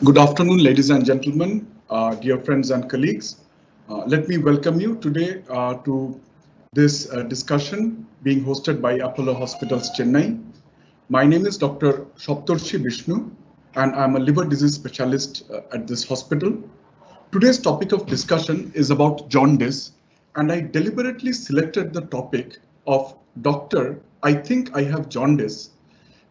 Good afternoon, ladies and gentlemen, dear friends and colleagues. Let me welcome you today to this discussion being hosted by Apollo Hospitals, Chennai. My name is Dr. Saptarshi Bishnu, and I'm a liver disease specialist at this hospital. Today's topic of discussion is about jaundice, and I deliberately selected the topic of Doctor, I think I have jaundice,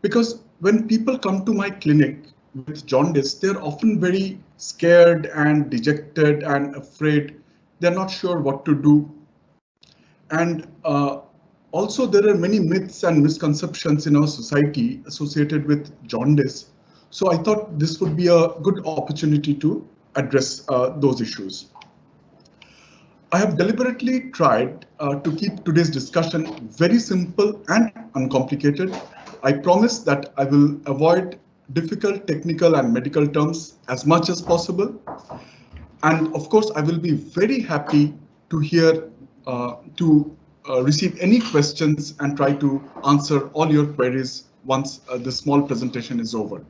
because when people come to my clinic with jaundice, they're often very scared and dejected and afraid. They're not sure what to do. And also there are many myths and misconceptions in our society associated with jaundice. So I thought this would be a good opportunity to address those issues. I have deliberately tried to keep today's discussion very simple and uncomplicated. I promise that I will avoid difficult technical and medical terms as much as possible. And of course, I will be very happy to hear, receive any questions and try to answer all your queries once this small presentation is over.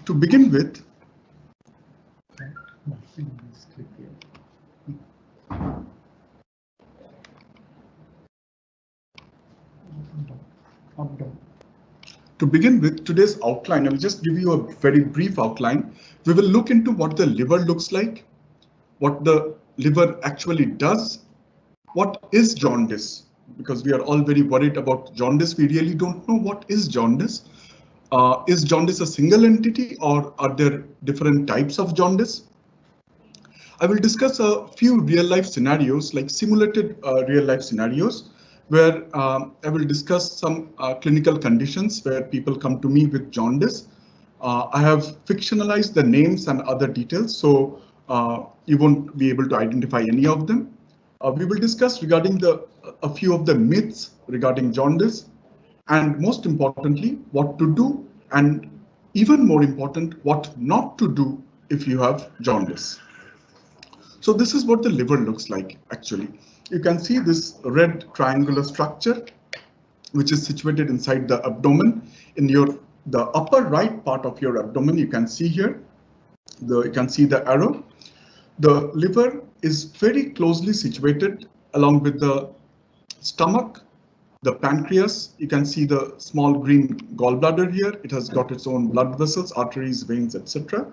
To begin with, today's outline, I'll just give you a very brief outline. We will look into what the liver looks like, what the liver actually does, what is jaundice, because we are all very worried about jaundice. We really don't know what is jaundice. Is jaundice a single entity, or are there different types of jaundice? I will discuss a few real-life scenarios, like simulated real-life scenarios, where I will discuss some clinical conditions where people come to me with jaundice. I have fictionalized the names and other details, so you won't be able to identify any of them. We will discuss regarding a few of the myths regarding jaundice, and most importantly, what to do, and even more important, what not to do if you have jaundice. So this is what the liver looks like, actually. You can see this red triangular structure, which is situated inside the abdomen. In the upper right part of your abdomen, you can see here, you can see the arrow. The liver is very closely situated along with the stomach, the pancreas. You can see the small green gallbladder here. It has got its own blood vessels, arteries, veins, etc.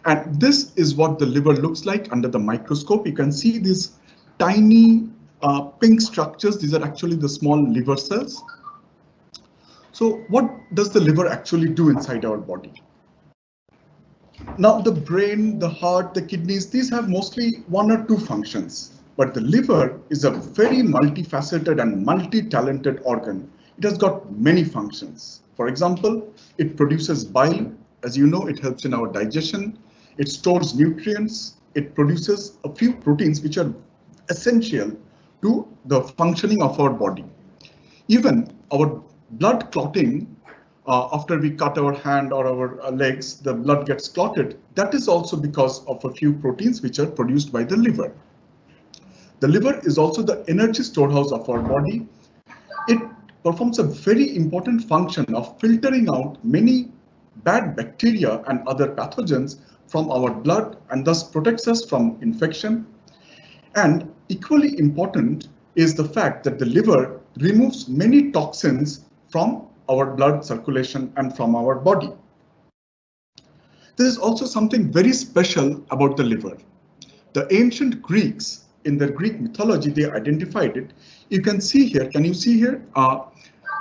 And this is what the liver looks like under the microscope. You can see these tiny pink structures. These are actually the small liver cells. So what does the liver actually do inside our body? Now, the brain, the heart, the kidneys, these have mostly one or two functions. But the liver is a very multifaceted and multi-talented organ. It has got many functions. For example, it produces bile. As you know, it helps in our digestion. It stores nutrients. It produces a few proteins which are essential to the functioning of our body. Even our blood clotting, after we cut our hand or our legs, the blood gets clotted. That is also because of a few proteins which are produced by the liver. The liver is also the energy storehouse of our body. It performs a very important function of filtering out many bad bacteria and other pathogens from our blood, and thus protects us from infection. And equally important is the fact that the liver removes many toxins from our blood circulation and from our body. There is also something very special about the liver. The ancient Greeks, in their Greek mythology, they identified it. You can see here, can you see here?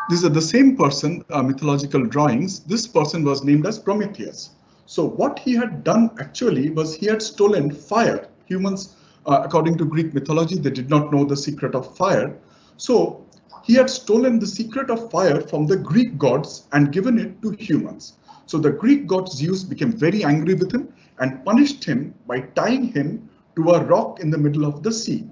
These are the same person, mythological drawings. This person was named as Prometheus. So what he had done actually was he had stolen fire. Humans, according to Greek mythology, they did not know the secret of fire. So he had stolen the secret of fire from the Greek gods and given it to humans. So the Greek god Zeus became very angry with him and punished him by tying him to a rock in the middle of the sea.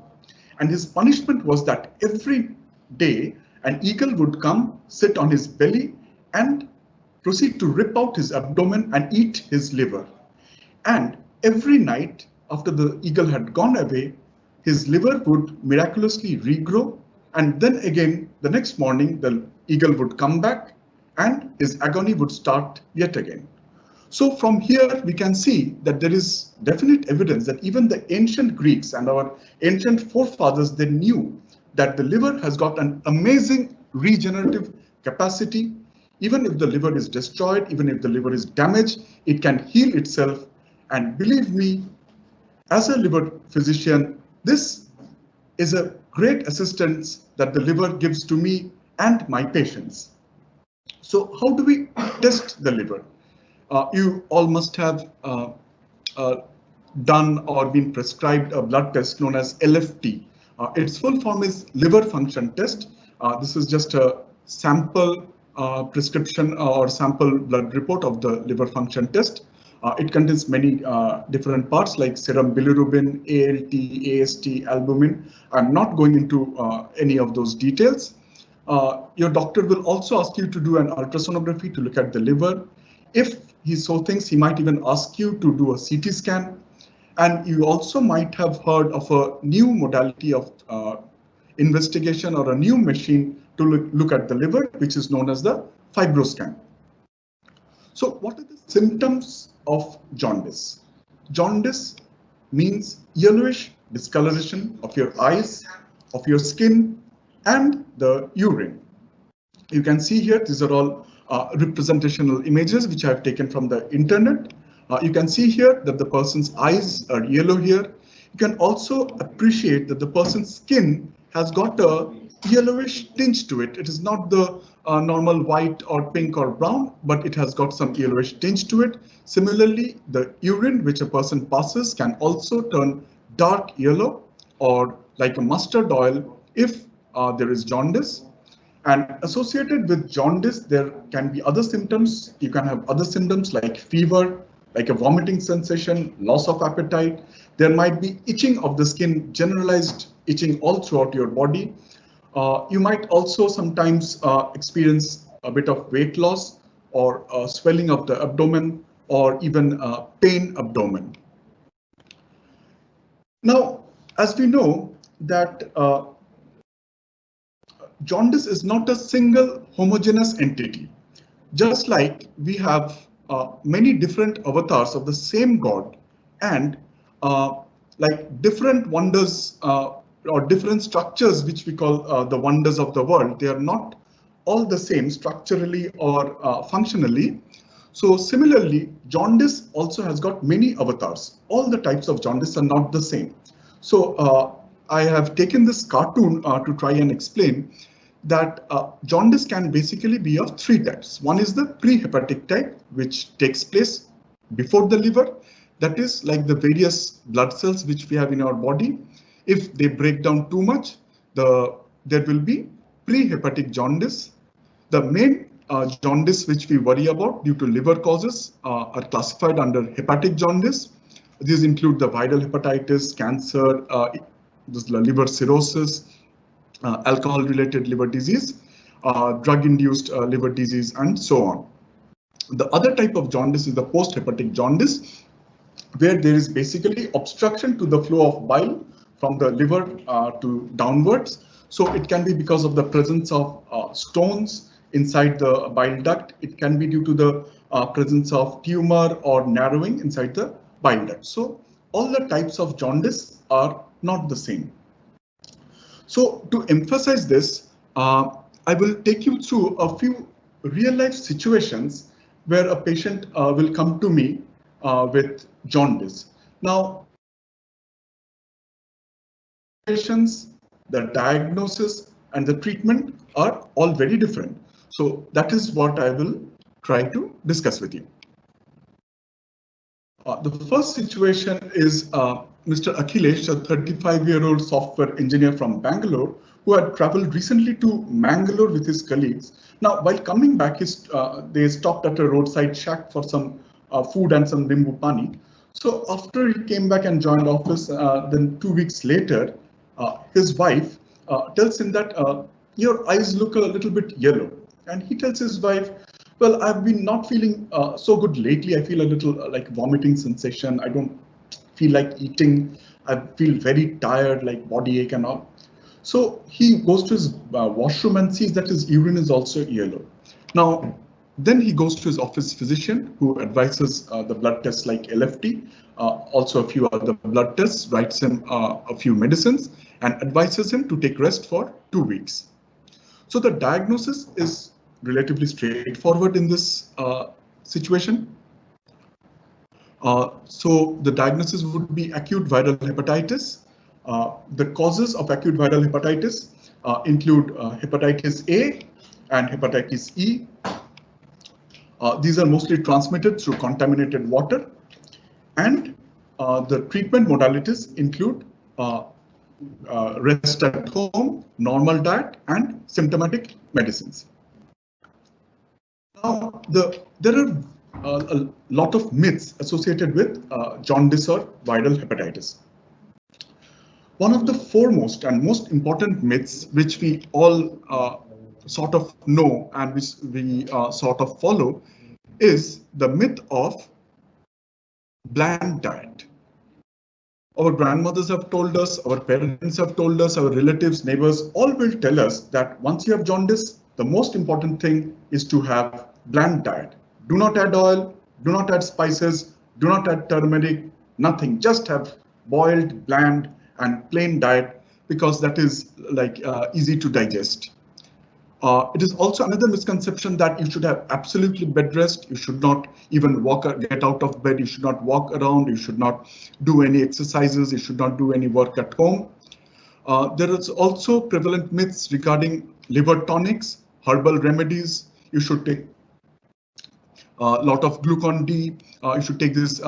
And his punishment was that every day an eagle would come, sit on his belly, and proceed to rip out his abdomen and eat his liver. And every night after the eagle had gone away, his liver would miraculously regrow, and then again the next morning the eagle would come back and his agony would start yet again. So from here we can see that there is definite evidence that even the ancient Greeks and our ancient forefathers, they knew that the liver has got an amazing regenerative capacity. Even if the liver is destroyed, even if the liver is damaged, it can heal itself. And believe me, as a liver physician, this is a great assistance that the liver gives to me and my patients. So how do we test the liver? You all must have done or been prescribed a blood test known as LFT. Its full form is liver function test. This is just a sample prescription or sample blood report of the liver function test. It contains many different parts like serum bilirubin, ALT, AST, albumin. I'm not going into any of those details. Your doctor will also ask you to do an ultrasonography to look at the liver. If he so thinks, he might even ask you to do a CT scan. And you also might have heard of a new modality of investigation or a new machine to look at the liver, which is known as the fibroscan. So what are the symptoms of jaundice? Jaundice means yellowish discoloration of your eyes, of your skin, and the urine. You can see here, these are all representational images which I have taken from the internet. You can see here that the person's eyes are yellow here. You can also appreciate that the person's skin has got a yellowish tinge to it. It is not the normal white or pink or brown, but it has got some yellowish tinge to it. Similarly, the urine which a person passes can also turn dark yellow or like a mustard oil if there is jaundice. And associated with jaundice, there can be other symptoms. You can have other symptoms like fever, like a vomiting sensation, loss of appetite. There might be itching of the skin, generalized itching all throughout your body. You might also sometimes experience a bit of weight loss or swelling of the abdomen or even pain abdomen. Now, as we know that jaundice is not a single homogeneous entity. Just like we have many different avatars of the same God and like different wonders or different structures which we call the wonders of the world, they are not all the same structurally or functionally. So similarly, jaundice also has got many avatars. All the types of jaundice are not the same. So I have taken this cartoon to try and explain that jaundice can basically be of three types. One is the prehepatic type, which takes place before the liver. That is like the various blood cells which we have in our body. If they break down too much, there will be prehepatic jaundice. The main jaundice which we worry about due to liver causes are classified under hepatic jaundice. These include the viral hepatitis, cancer, liver cirrhosis, alcohol-related liver disease, drug-induced liver disease, and so on. The other type of jaundice is the post-hepatic jaundice, where there is basically obstruction to the flow of bile from the liver to downwards. So it can be because of the presence of stones inside the bile duct. It can be due to the presence of tumor or narrowing inside the bile duct. So all the types of jaundice are not the same. So to emphasize this, I will take you through a few real life situations where a patient will come to me with jaundice. Now, patients, the diagnosis and the treatment are all very different. So that is what I will try to discuss with you. The first situation is Mr. Akhilesh, a 35-year-old software engineer from Bangalore, who had traveled recently to Mangalore with his colleagues. Now, while coming back, they stopped at a roadside shack for some food and some nimbu pani. So after he came back and joined office, then 2 weeks later, his wife tells him that your eyes look a little bit yellow. And he tells his wife, well, I've been not feeling so good lately. I feel a little like vomiting sensation. I don't feel like eating. I feel very tired, like body ache and all. So he goes to his washroom and sees that his urine is also yellow. Now, then he goes to his office physician who advises the blood tests like LFT, also a few other blood tests, writes him a few medicines and advises him to take rest for 2 weeks. So the diagnosis is relatively straightforward in this situation. So the diagnosis would be acute viral hepatitis. The causes of acute viral hepatitis include hepatitis A and hepatitis E. These are mostly transmitted through contaminated water, and the treatment modalities include rest at home, normal diet, and symptomatic medicines. Now, there are a lot of myths associated with jaundice or viral hepatitis. One of the foremost and most important myths, which we all sort of know and which we sort of follow, is the myth of bland diet. Our grandmothers have told us, our parents have told us, our relatives, neighbors, all will tell us that once you have jaundice, the most important thing is to have bland diet. Do not add oil, do not add spices, do not add turmeric, nothing. Just have boiled, bland, and plain diet because that is like easy to digest. It is also another misconception that you should have absolutely bed rest. You should not even get out of bed. You should not walk around. You should not do any exercises. You should not do any work at home. There is also prevalent myths regarding liver tonics, herbal remedies. You should take a lot of glucon D. You should take this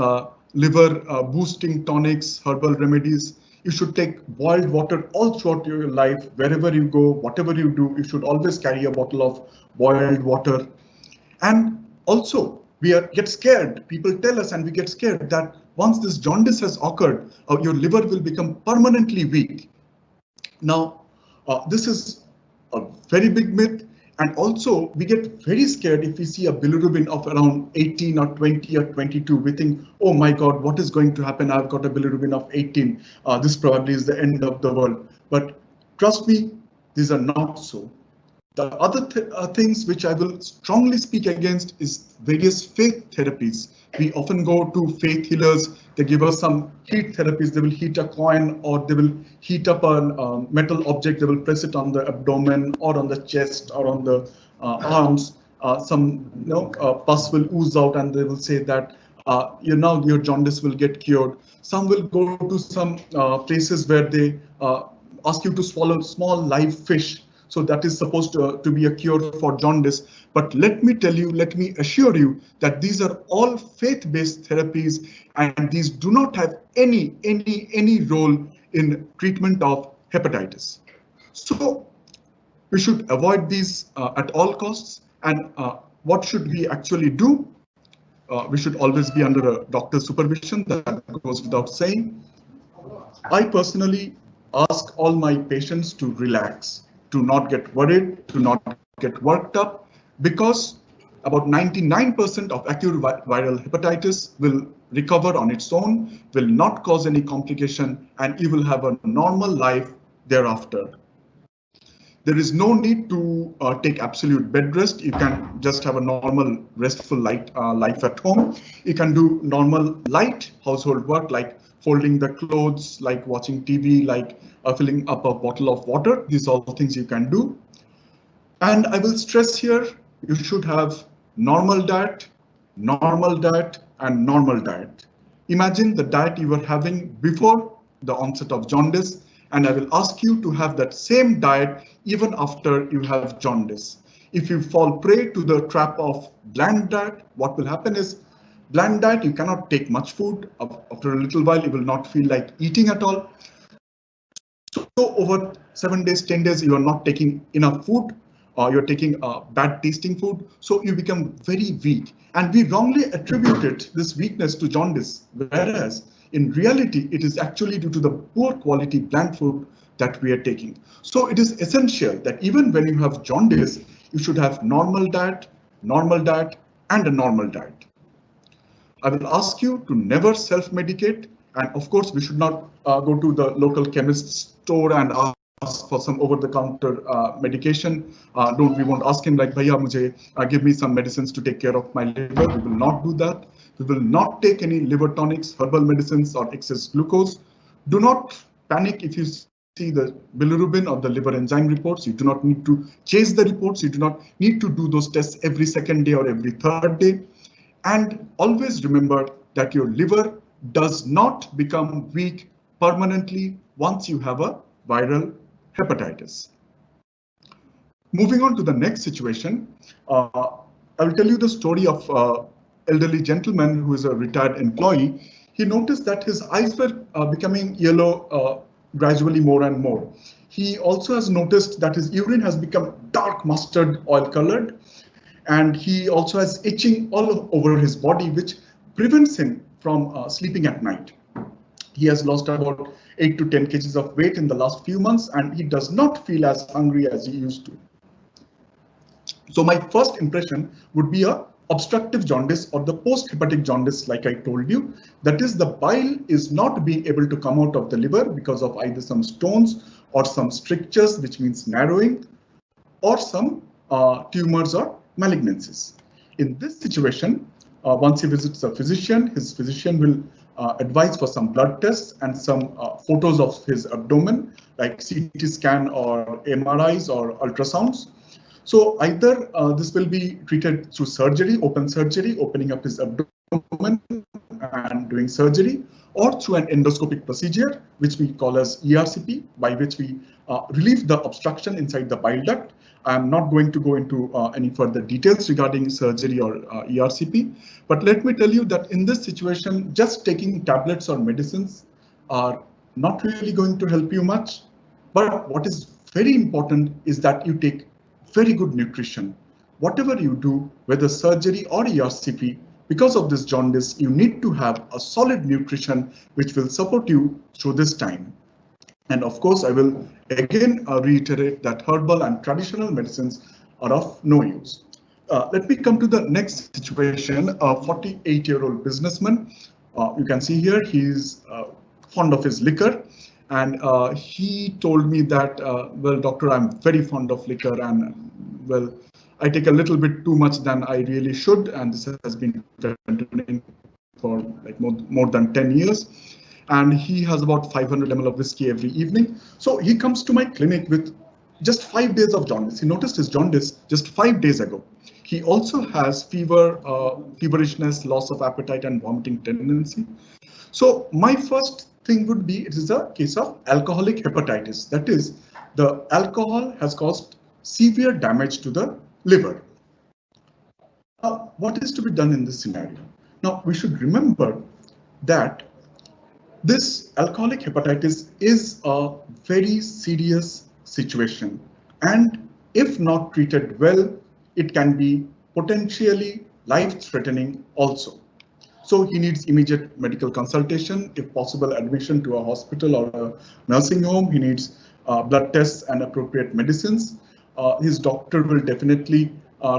liver boosting tonics, herbal remedies. You should take boiled water all throughout your life. Wherever you go, whatever you do, you should always carry a bottle of boiled water. And also, get scared. People tell us and we get scared that once this jaundice has occurred, your liver will become permanently weak. Now, this is a very big myth. And also, we get very scared if we see a bilirubin of around 18 or 20 or 22. We think, oh my God, what is going to happen? I've got a bilirubin of 18. This probably is the end of the world. But trust me, these are not so. The other things which I will strongly speak against is various faith therapies. We often go to faith healers. They give us some heat therapies. They will heat a coin or they will heat up a metal object. They will press it on the abdomen or on the chest or on the arms. Some pus will ooze out and they will say that your jaundice will get cured. Some will go to some places where they ask you to swallow small live fish. So that is supposed to be a cure for jaundice. But let me tell you, let me assure you that these are all faith-based therapies and these do not have any role in treatment of hepatitis. So we should avoid these at all costs. And what should we actually do? We should always be under a doctor's supervision. That goes without saying. I personally ask all my patients to relax, to not get worried, to not get worked up, because about 99% of acute viral hepatitis will recover on its own, will not cause any complication, and you will have a normal life thereafter. There is no need to take absolute bed rest. You can just have a normal restful life at home. You can do normal light household work like folding the clothes, like watching TV, like filling up a bottle of water. These are all things you can do. And I will stress here, you should have normal diet, and normal diet. Imagine the diet you were having before the onset of jaundice, and I will ask you to have that same diet even after you have jaundice. If you fall prey to the trap of bland diet, what will happen is bland diet, you cannot take much food. After a little while, you will not feel like eating at all. So over 7 days, 10 days, you are not taking enough food. You're taking bad tasting food. So you become very weak. And we wrongly attributed this weakness to jaundice, whereas in reality, it is actually due to the poor quality bland food that we are taking. So it is essential that even when you have jaundice, you should have normal diet, and a normal diet. I will ask you to never self-medicate And of course, we should not go to the local chemist store and ask for some over-the-counter medication. Don't We won't ask him like, "Bhaiya, mujhe give me some medicines to take care of my liver." We will not do that. We will not take any liver tonics, herbal medicines, or excess glucose. Do not panic if you see the bilirubin or the liver enzyme reports. You do not need to chase the reports. You do not need to do those tests every second day or every third day. And always remember that your liver does not become weak permanently once you have a viral hepatitis. Moving on to the next situation, I will tell you the story of an elderly gentleman who is a retired employee. He noticed that his eyes were becoming yellow gradually more and more. He also has noticed that his urine has become dark mustard oil colored, and he also has itching all over his body, which prevents him from sleeping at night. He has lost about 8 to 10 kgs of weight in the last few months, and he does not feel as hungry as he used to. So my first impression would be a obstructive jaundice or the post-hepatic jaundice, like I told you. That is, the bile is not being able to come out of the liver because of either some stones or some strictures, which means narrowing, or some tumors or malignancies. In this situation, once he visits a physician, his physician will advise for some blood tests and some photos of his abdomen, like CT scan or MRIs or ultrasounds. So either this will be treated through surgery, open surgery, opening up his abdomen and doing surgery, or through an endoscopic procedure, which we call as ERCP, by which we relieve the obstruction inside the bile duct. I'm not going to go into any further details regarding surgery or ERCP, but let me tell you that in this situation, just taking tablets or medicines are not really going to help you much. But what is very important is that you take very good nutrition. Whatever you do, whether surgery or ERCP, because of this jaundice, you need to have a solid nutrition which will support you through this time. And of course, I will again reiterate that herbal and traditional medicines are of no use. Let me come to the next situation. A 48-year-old businessman. You can see here he's fond of his liquor. And he told me that, well, doctor, I'm very fond of liquor, and well, I take a little bit too much than I really should. And this has been continuing for like more than 10 years. And he has about 500 ml of whiskey every evening. So he comes to my clinic with just 5 days of jaundice. He noticed his jaundice just 5 days ago. He also has fever, feverishness, loss of appetite, and vomiting tendency. So my first thing would be, it is a case of alcoholic hepatitis. That is, the alcohol has caused severe damage to the liver. Now, what is to be done in this scenario? Now, we should remember that this alcoholic hepatitis is a very serious situation, and if not treated well, it can be potentially life-threatening also. So he needs immediate medical consultation, if possible admission to a hospital or a nursing home. He needs blood tests and appropriate medicines. His doctor will definitely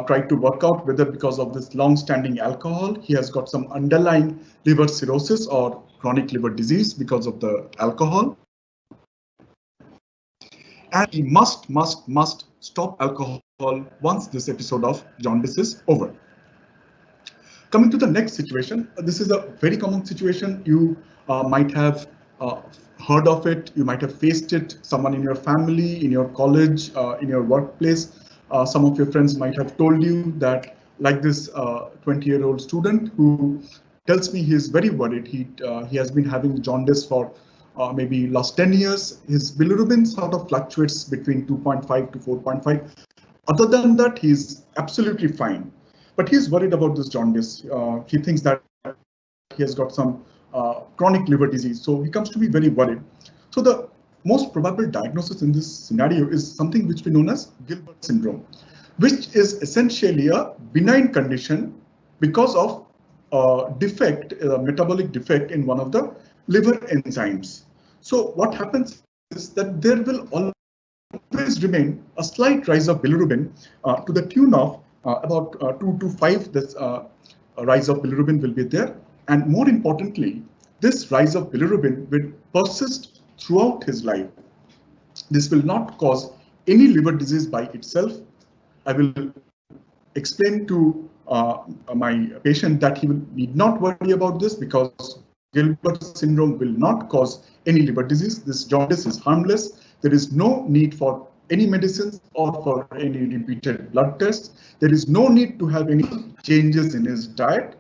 try to work out whether, because of this long-standing alcohol, he has got some underlying liver cirrhosis or chronic liver disease because of the alcohol. And he must stop alcohol once this episode of jaundice is over. Coming to the next situation, this is a very common situation. You might have heard of it, you might have faced it, someone in your family, in your college, in your workplace. Some of your friends might have told you that, like this 20-year-old student who tells me he is very worried. He has been having jaundice for maybe last 10 years. His bilirubin sort of fluctuates between 2.5 to 4.5. Other than that, he's absolutely fine. But he's worried about this jaundice. He thinks that he has got some chronic liver disease. So he comes to be very worried. So the most probable diagnosis in this scenario is something which we know as Gilbert syndrome, which is essentially a benign condition because of a defect, a metabolic defect in one of the liver enzymes. So what happens is that there will always remain a slight rise of bilirubin to the tune of about 2 to 5. This rise of bilirubin will be there. And more importantly, this rise of bilirubin will persist throughout his life. This will not cause any liver disease by itself. I will explain to my patient that he will need not worry about this because Gilbert syndrome will not cause any liver disease. This jaundice is harmless. There is no need for any medicines or for any repeated blood tests. There is no need to have any changes in his diet.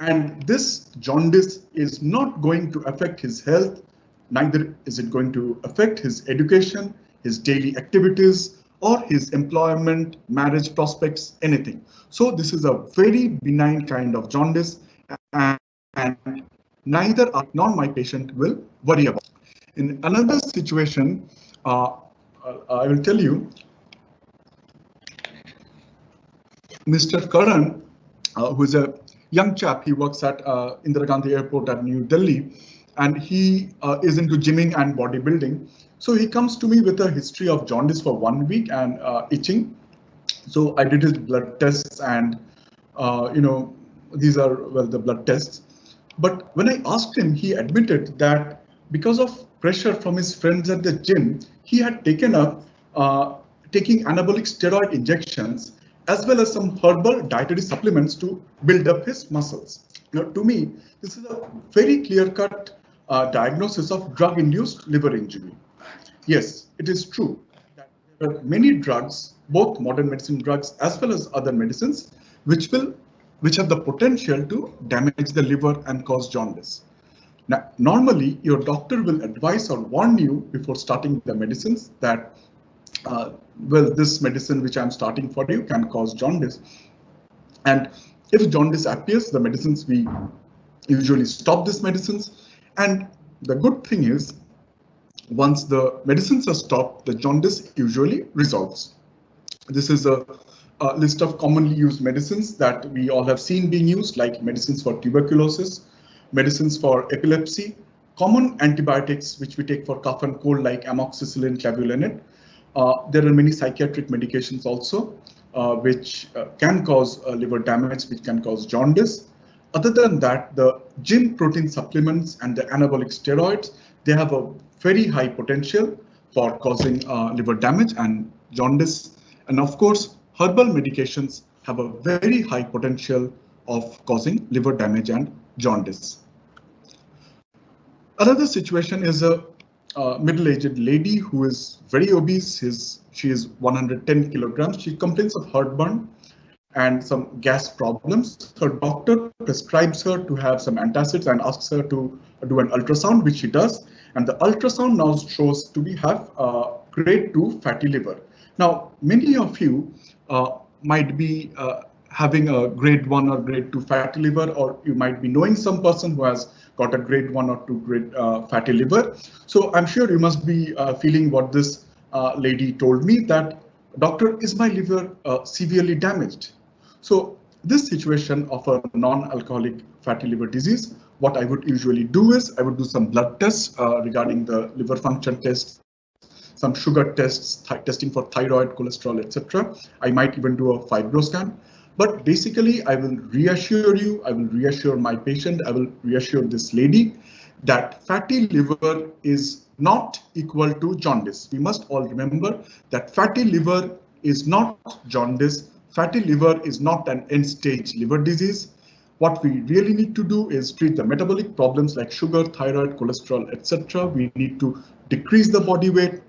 And this jaundice is not going to affect his health, neither is it going to affect his education, his daily activities, or his employment, marriage prospects, anything. So this is a very benign kind of jaundice, and neither I nor my patient will worry about. In another situation, I will tell you, Mr. Karan, who is a young chap, he works at Indira Gandhi Airport at New Delhi, and he is into gymming and bodybuilding. So he comes to me with a history of jaundice for 1 week and itching. So I did his blood tests, and these are, well, the blood tests. But when I asked him, he admitted that because of pressure from his friends at the gym, he had taken up taking anabolic steroid injections as well as some herbal dietary supplements to build up his muscles. Now, to me, this is a very clear-cut diagnosis of drug-induced liver injury. Yes, it is true that there are many drugs, both modern medicine drugs as well as other medicines, which have the potential to damage the liver and cause jaundice. Now, normally, your doctor will advise or warn you before starting the medicines that well, this medicine which I'm starting for you can cause jaundice. And if jaundice appears, the medicines, we usually stop these medicines. And the good thing is, once the medicines are stopped, the jaundice usually resolves. This is a list of commonly used medicines that we all have seen being used, like medicines for tuberculosis, medicines for epilepsy, common antibiotics which we take for cough and cold like amoxicillin, clavulanate. There are many psychiatric medications also, which can cause liver damage, which can cause jaundice. Other than that, the gym protein supplements and the anabolic steroids, they have a very high potential for causing liver damage and jaundice. And of course, herbal medications have a very high potential of causing liver damage and jaundice. Another situation is a middle-aged lady who is very obese. She is 110 kilograms. She complains of heartburn and some gas problems. Her doctor prescribes her to have some antacids and asks her to do an ultrasound, which she does. And the ultrasound now shows to have grade 2 fatty liver. Now, many of you might be having a grade 1 or grade 2 fatty liver, or you might be knowing some person who has got a grade 1 or 2 grade fatty liver. So I'm sure you must be feeling what this lady told me, that doctor, is my liver severely damaged? So this situation of a non-alcoholic fatty liver disease, what I would usually do is I would do some blood tests regarding the liver function tests, some sugar tests, testing for thyroid, cholesterol, etc. I might even do a fibroscan. But basically, I will reassure you, I will reassure my patient, I will reassure this lady that fatty liver is not equal to jaundice. We must all remember that fatty liver is not jaundice. Fatty liver is not an end-stage liver disease. What we really need to do is treat the metabolic problems like sugar, thyroid, cholesterol, etc. We need to decrease the body weight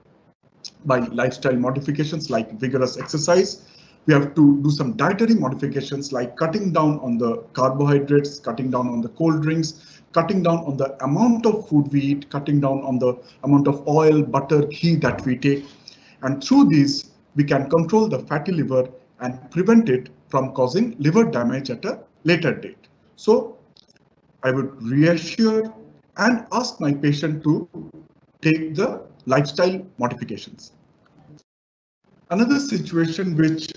by lifestyle modifications like vigorous exercise. We have to do some dietary modifications like cutting down on the carbohydrates, cutting down on the cold drinks, cutting down on the amount of food we eat, cutting down on the amount of oil, butter, ghee that we take. And through these, we can control the fatty liver and prevent it from causing liver damage at a later date. So I would reassure and ask my patient to take the lifestyle modifications. Another situation which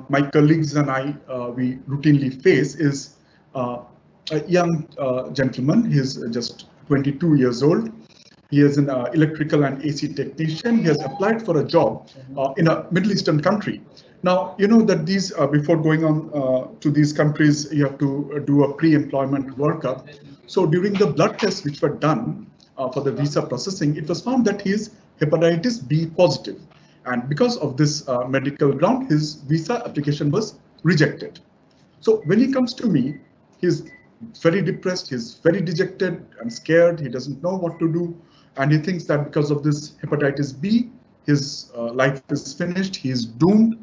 my colleagues and I we routinely face is a young gentleman. He's just 22 years old. He is an electrical and AC technician. He has applied for a job in a Middle Eastern country. Now, you know that these, before going on to these countries, you have to do a pre-employment workup. So during the blood tests which were done for the visa processing, it was found that he is hepatitis B positive. And because of this medical ground, his visa application was rejected. So when he comes to me, he's very depressed, he's very dejected and scared, he doesn't know what to do. And he thinks that because of this hepatitis B, his life is finished, he is doomed.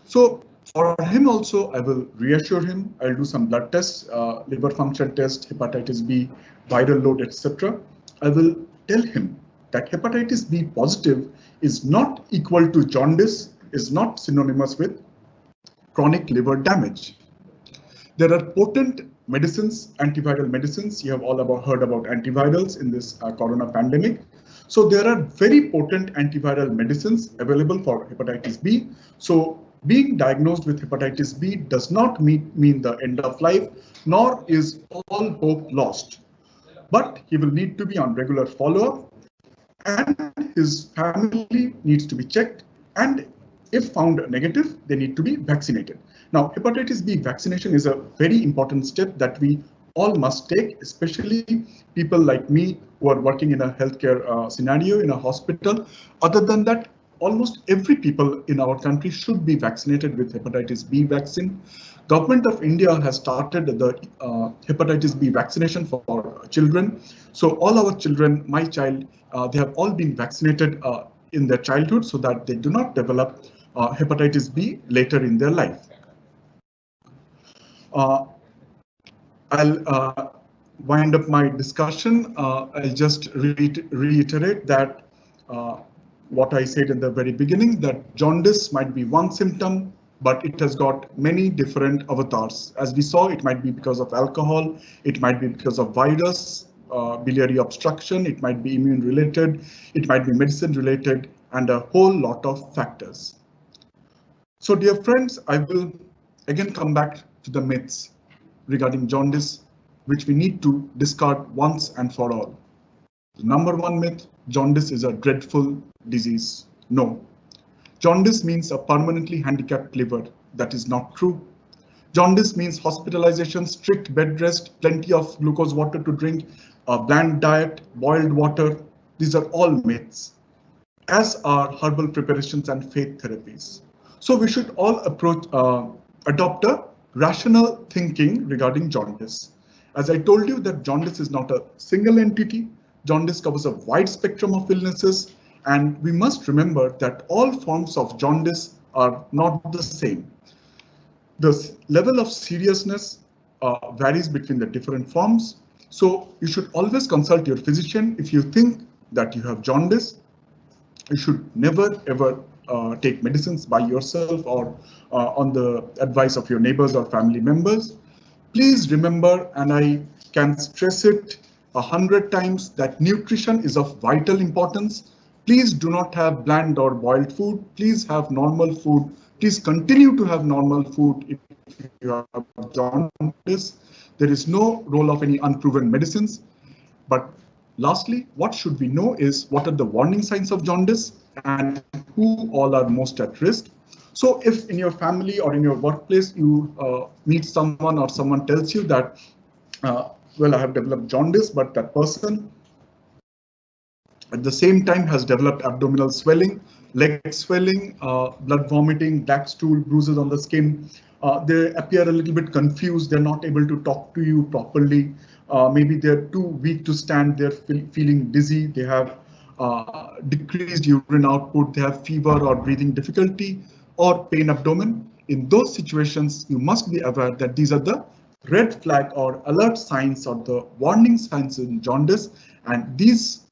So for him also, I will reassure him. I'll do some blood tests, liver function test, hepatitis B, viral load, etc. I will tell him that hepatitis B positive is not equal to jaundice, is not synonymous with chronic liver damage. There are potent medicines, antiviral medicines. You have all heard about antivirals in this corona pandemic. So there are very potent antiviral medicines available for hepatitis B. So being diagnosed with hepatitis B does not mean the end of life, nor is all hope lost. But he will need to be on regular follow-up, and his family needs to be checked, and if found negative, they need to be vaccinated. Now, hepatitis B vaccination is a very important step that we all must take, especially people like me who are working in a healthcare scenario in a hospital. Other than that, almost every people in our country should be vaccinated with hepatitis B vaccine. Government of India has started the hepatitis B vaccination for children. So all our children, my child, they have all been vaccinated in their childhood so that they do not develop hepatitis B later in their life. I'll wind up my discussion. I'll just reiterate that what I said in the very beginning, that jaundice might be one symptom, but it has got many different avatars. As we saw, it might be because of alcohol, it might be because of virus, biliary obstruction, it might be immune related, it might be medicine related, and a whole lot of factors. So dear friends, I will again come back to the myths regarding jaundice, which we need to discard once and for all. The number one myth, jaundice is a dreadful disease. No. Jaundice means a permanently handicapped liver. That is not true. Jaundice means hospitalization, strict bed rest, plenty of glucose water to drink, a bland diet, boiled water. These are all myths, as are herbal preparations and faith therapies. So we should all adopt a rational thinking regarding jaundice. As I told you, that jaundice is not a single entity. Jaundice covers a wide spectrum of illnesses, and we must remember that all forms of jaundice are not the same. The level of seriousness varies between the different forms. So you should always consult your physician. If you think that you have jaundice, you should never ever take medicines by yourself or on the advice of your neighbors or family members. Please remember, and I can stress it 100 times, that nutrition is of vital importance. Please do not have bland or boiled food. Please have normal food. Please continue to have normal food if you have jaundice. There is no role of any unproven medicines. But lastly, what should we know is what are the warning signs of jaundice and who all are most at risk. So if in your family or in your workplace you meet someone or someone tells you that, well, I have developed jaundice, but that person at the same time has developed abdominal swelling, leg swelling, blood vomiting, black stool, bruises on the skin. They appear a little bit confused. They're not able to talk to you properly. Maybe they're too weak to stand. They're feeling dizzy. They have decreased urine output. They have fever or breathing difficulty or pain abdomen. In those situations, you must be aware that these are the red flag or alert signs or the warning signs in jaundice, and these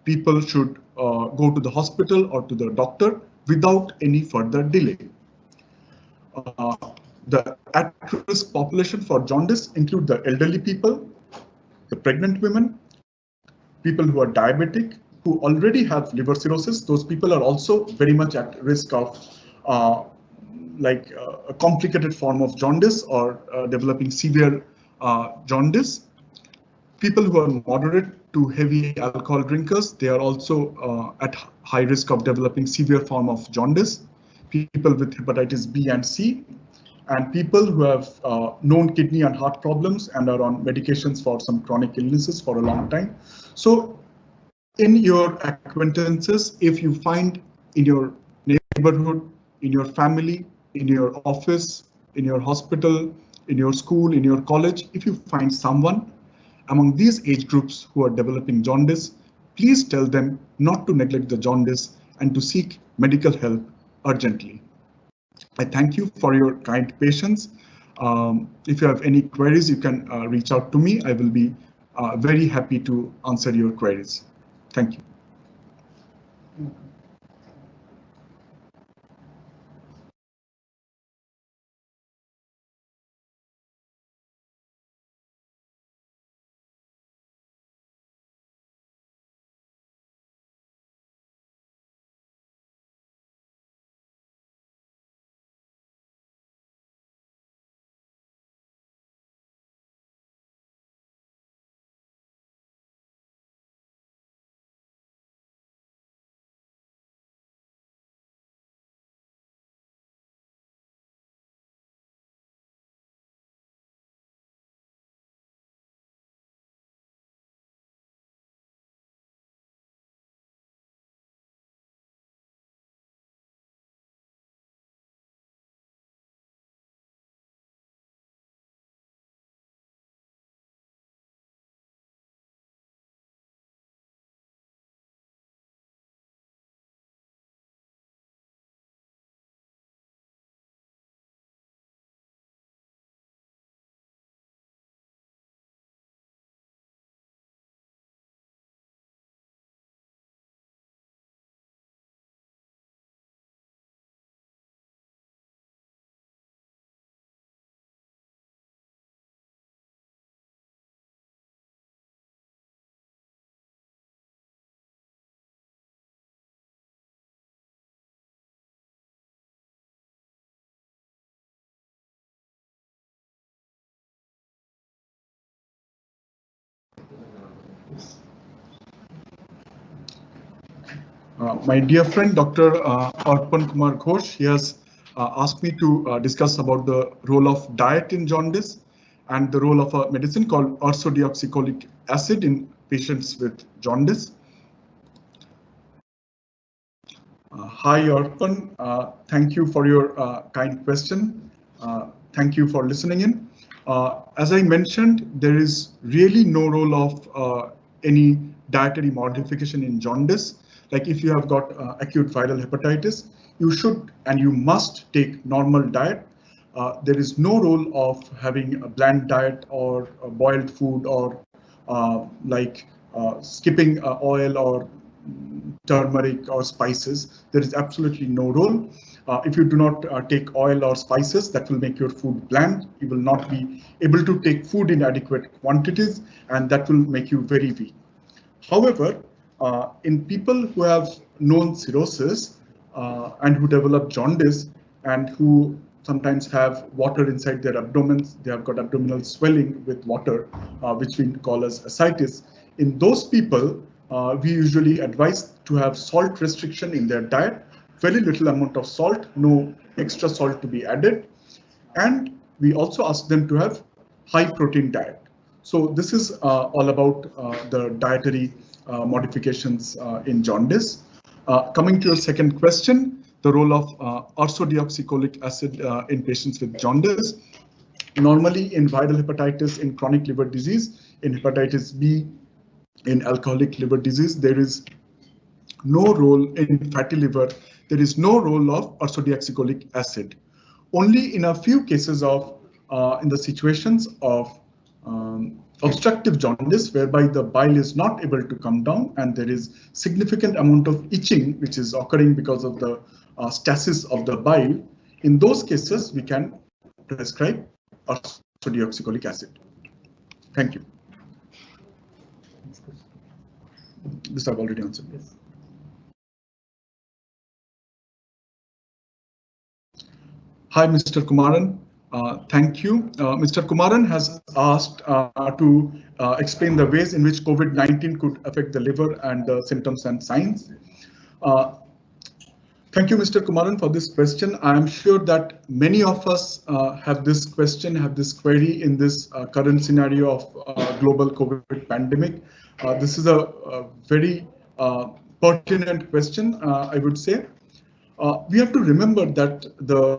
people should go to the hospital or to the doctor without any further delay. The at-risk population for jaundice include the elderly people, the pregnant women, people who are diabetic, who already have liver cirrhosis. Those people are also very much at risk of a complicated form of jaundice or developing severe jaundice. People who are moderate to heavy alcohol drinkers, they are also at high risk of developing severe form of jaundice. people with hepatitis B and C, and people who have known kidney and heart problems and are on medications for some chronic illnesses for a long time. So in your acquaintances, if you find in your neighborhood, in your family, in your office, in your hospital, in your school, in your college, if you find someone among these age groups who are developing jaundice, please tell them not to neglect the jaundice and to seek medical help urgently. I thank you for your kind patience. If you have any queries, you can reach out to me. I will be very happy to answer your queries. Thank you. My dear friend, Dr. Arpan Kumar Ghosh, he has asked me to discuss about the role of diet in jaundice and the role of a medicine called ursodeoxycholic acid in patients with jaundice. Hi, Arpan. Thank you for your kind question. Thank you for listening in. As I mentioned, there is really no role of any dietary modification in jaundice. Like if you have got acute viral hepatitis, you should and you must take normal diet. There is no role of having a bland diet or a boiled food or skipping oil or turmeric or spices. There is absolutely no role. If you do not take oil or spices, that will make your food bland. You will not be able to take food in adequate quantities, and that will make you very weak. However, in people who have known cirrhosis and who develop jaundice and who sometimes have water inside their abdomens, they have got abdominal swelling with water, which we call as ascites. In those people, we usually advise to have salt restriction in their diet, very little amount of salt, no extra salt to be added. And we also ask them to have high protein diet. So this is all about the dietary modifications in jaundice. Coming to your second question, the role of ursodeoxycholic acid in patients with jaundice. Normally in viral hepatitis, in chronic liver disease, in hepatitis B, in alcoholic liver disease, there is no role in fatty liver. There is no role of ursodeoxycholic acid. Only in a few cases of, in the situations of obstructive jaundice, whereby the bile is not able to come down and there is significant amount of itching, which is occurring because of the stasis of the bile. In those cases, we can prescribe ursodeoxycholic acid. Thank you. This I've already answered. Yes. Hi, Mr. Kumaran. Thank you. Mr. Kumaran has asked to explain the ways in which COVID-19 could affect the liver and the symptoms and signs. Thank you, Mr. Kumaran, for this question. I am sure that many of us have this question, have this query in this current scenario of global COVID pandemic. This is a very pertinent question, I would say. We have to remember that the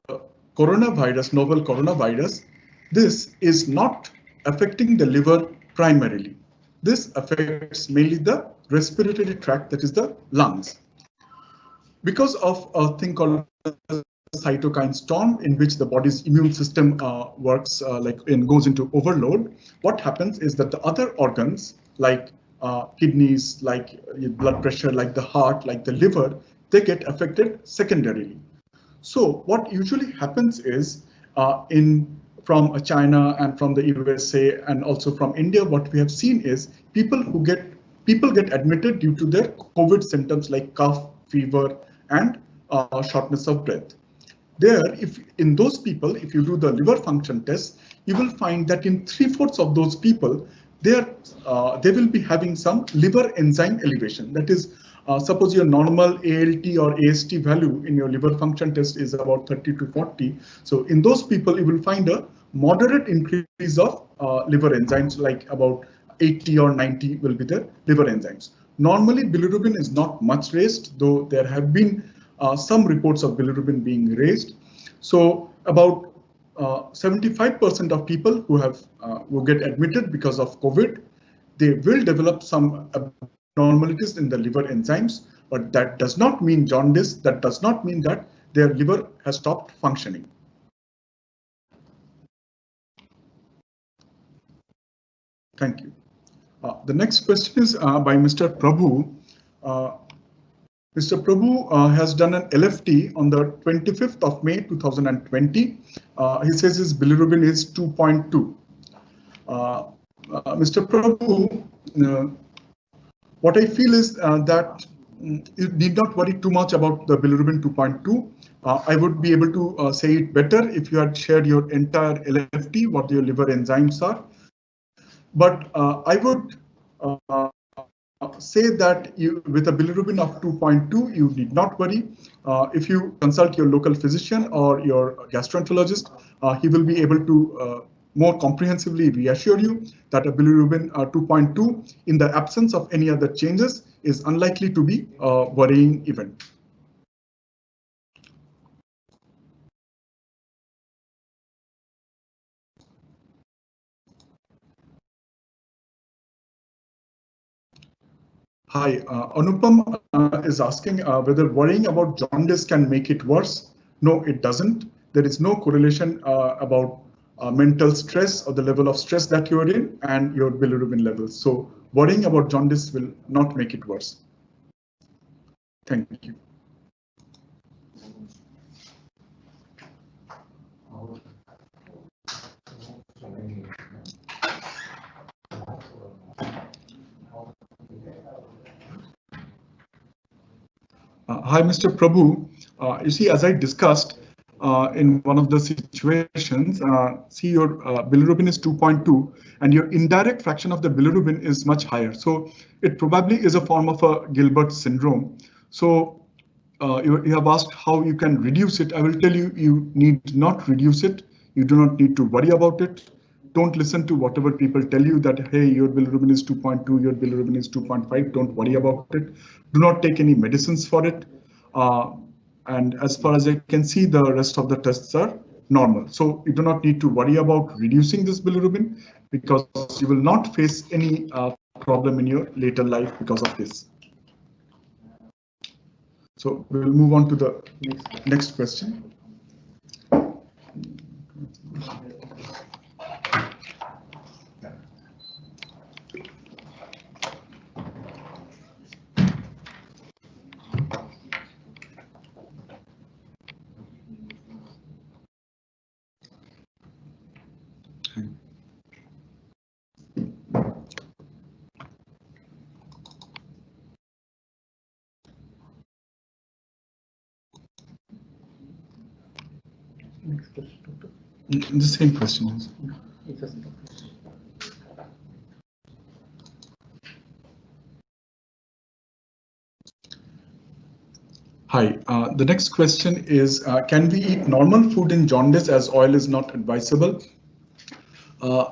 coronavirus, novel coronavirus, this is not affecting the liver primarily. This affects mainly the respiratory tract, that is the lungs. Because of a thing called cytokine storm, in which the body's immune system works and goes into overload, what happens is that the other organs like kidneys, like blood pressure, like the heart, like the liver, they get affected secondarily. So what usually happens is from China and from the USA and also from India, what we have seen is people get admitted due to their COVID symptoms like cough, fever, and shortness of breath. There, if in those people, if you do the liver function test, you will find that in 3/4 of those people, they will be having some liver enzyme elevation. That is, suppose your normal ALT or AST value in your liver function test is about 30 to 40. So in those people, you will find a moderate increase of liver enzymes, like about 80 or 90 will be the liver enzymes. Normally, bilirubin is not much raised, though there have been some reports of bilirubin being raised. So about 75% of people who get admitted because of COVID, they will develop some abnormalities in the liver enzymes, but that does not mean jaundice. That does not mean that their liver has stopped functioning. Thank you. The next question is by Mr. Prabhu. Mr. Prabhu has done an LFT on the 25th of May 2020. He says his bilirubin is 2.2. Mr. Prabhu, what I feel is that you need not worry too much about the bilirubin 2.2. I would be able to say it better if you had shared your entire LFT, what your liver enzymes are. But I would say that with a bilirubin of 2.2, you need not worry. If you consult your local physician or your gastroenterologist, he will be able to more comprehensively reassure you that a bilirubin 2.2 in the absence of any other changes is unlikely to be a worrying event. Hi, Anupam is asking whether worrying about jaundice can make it worse. No, it doesn't. There is no correlation about mental stress or the level of stress that you're in and your bilirubin levels. So worrying about jaundice will not make it worse. Thank you. Hi, Mr. Prabhu. You see, as I discussed in one of the situations, see your bilirubin is 2.2 and your indirect fraction of the bilirubin is much higher. So it probably is a form of a Gilbert syndrome. So you have asked how you can reduce it. I will tell you, you need not reduce it. You do not need to worry about it. Don't listen to whatever people tell you that, hey, your bilirubin is 2.2, your bilirubin is 2.5. Don't worry about it. Do not take any medicines for it. And as far as I can see, the rest of the tests are normal. So you do not need to worry about reducing this bilirubin because you will not face any problem in your later life because of this. So we'll move on to the next question. Next question, Doctor. The same questions. Hi, the next question is, can we eat normal food in jaundice as oil is not advisable? Uh,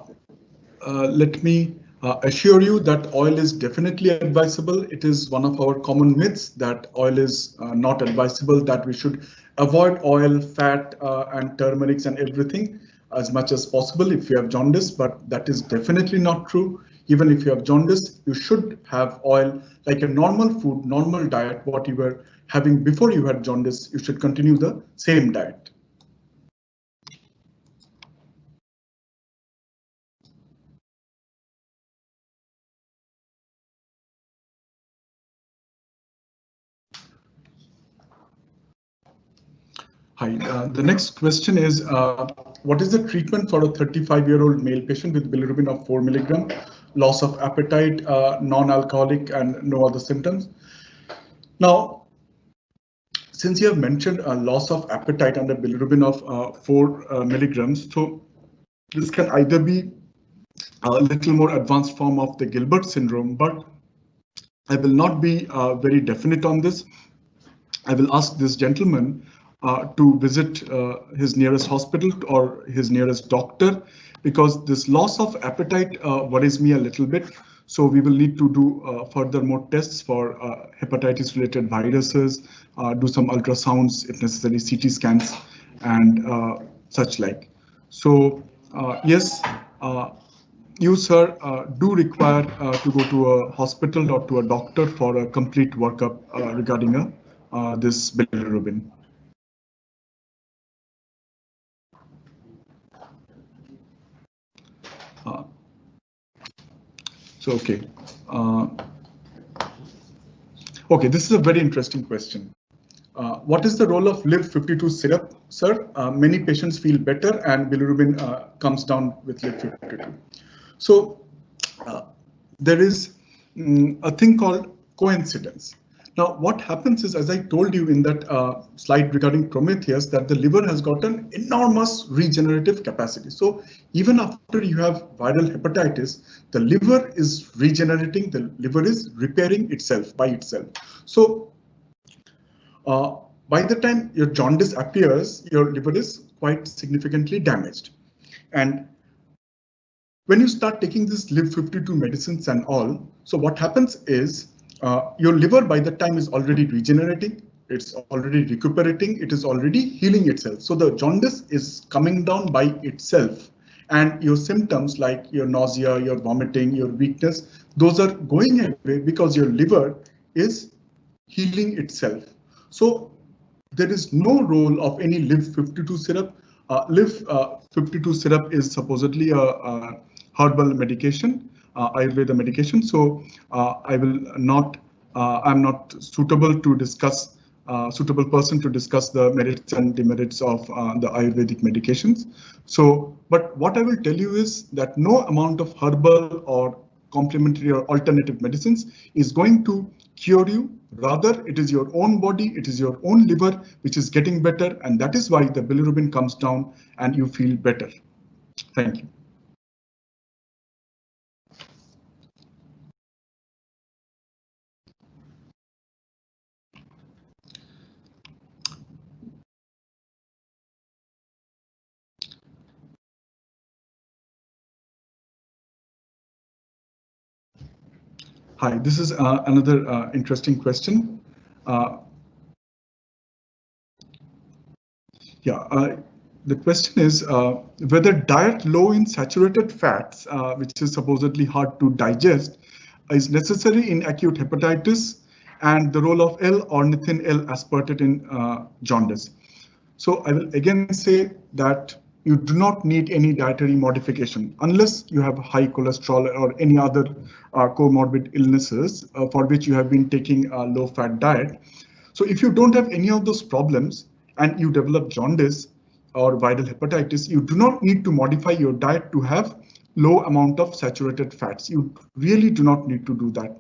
Let me assure you that oil is definitely advisable. It is one of our common myths that oil is not advisable, that we should avoid oil, fat, and turmerics and everything as much as possible if you have jaundice, but that is definitely not true. Even if you have jaundice, you should have oil like a normal food, normal diet, what you were having before you had jaundice. You should continue the same diet. Hi, the next question is, what is the treatment for a 35-year-old male patient with bilirubin of 4 milligram, loss of appetite, non-alcoholic, and no other symptoms? Now, since you have mentioned a loss of appetite under bilirubin of 4 milligrams, so this can either be a little more advanced form of the Gilbert syndrome, but I will not be very definite on this. I will ask this gentleman to visit his nearest hospital or his nearest doctor, because this loss of appetite worries me a little bit. So we will need to do further more tests for hepatitis related viruses, do some ultrasounds, if necessary, CT scans and such like. So yes, you, sir, do require to go to a hospital or to a doctor for a complete workup regarding this bilirubin. Uh, so, okay. Okay, this is a very interesting question. What is the role of LIV52 syrup, sir? Many patients feel better and bilirubin comes down with LIV52. So there is a thing called coincidence. Now, what happens is, as I told you in that slide regarding Prometheus, that the liver has got an enormous regenerative capacity. So even after you have viral hepatitis, the liver is regenerating, the liver is repairing itself by itself. So by the time your jaundice appears, your liver is quite significantly damaged. And when you start taking this LIV52 medicines and all, so what happens is your liver by the time is already regenerating, it's already recuperating, it is already healing itself. So the jaundice is coming down by itself. And your symptoms like your nausea, your vomiting, your weakness, those are going away because your liver is healing itself. So there is no role of any LIV52 syrup. LIV52 syrup is supposedly a herbal medication, Ayurveda medication. So I will not, I'm not suitable to discuss, suitable person to discuss the merits and demerits of the Ayurvedic medications. So, but what I will tell you is that no amount of herbal or complementary or alternative medicines is going to cure you. Rather, it is your own body, it is your own liver which is getting better, and that is why the bilirubin comes down and you feel better. Thank you. Hi, this is another interesting question. Uh, the question is whether diet low in saturated fats, which is supposedly hard to digest, is necessary in acute hepatitis, and the role of L-ornithine L-aspartate in jaundice. So I will again say that you do not need any dietary modification unless you have high cholesterol or any other comorbid illnesses for which you have been taking a low-fat diet. So if you don't have any of those problems and you develop jaundice or viral hepatitis, you do not need to modify your diet to have low amount of saturated fats. You really do not need to do that.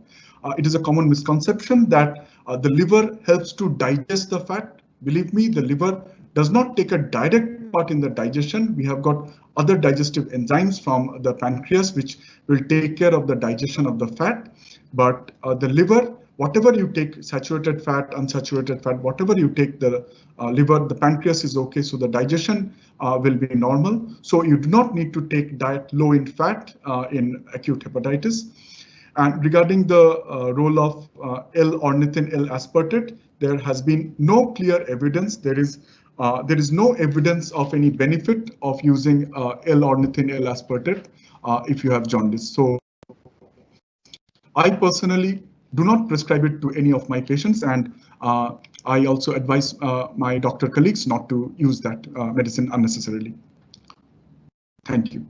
It is a common misconception that the liver helps to digest the fat. Believe me, the liver does not take a direct part in the digestion. We have got other digestive enzymes from the pancreas which will take care of the digestion of the fat. But the liver whatever you take, saturated fat, unsaturated fat, whatever you take, the liver, the pancreas is okay. So the digestion will be normal. So you do not need to take diet low in fat in acute hepatitis. And regarding the role of L-ornithine L-aspartate, there has been no clear evidence. There is no evidence of any benefit of using L-ornithine L-aspartate if you have jaundice. So I personally do not prescribe it to any of my patients, and I also advise my doctor colleagues not to use that medicine unnecessarily. Thank you.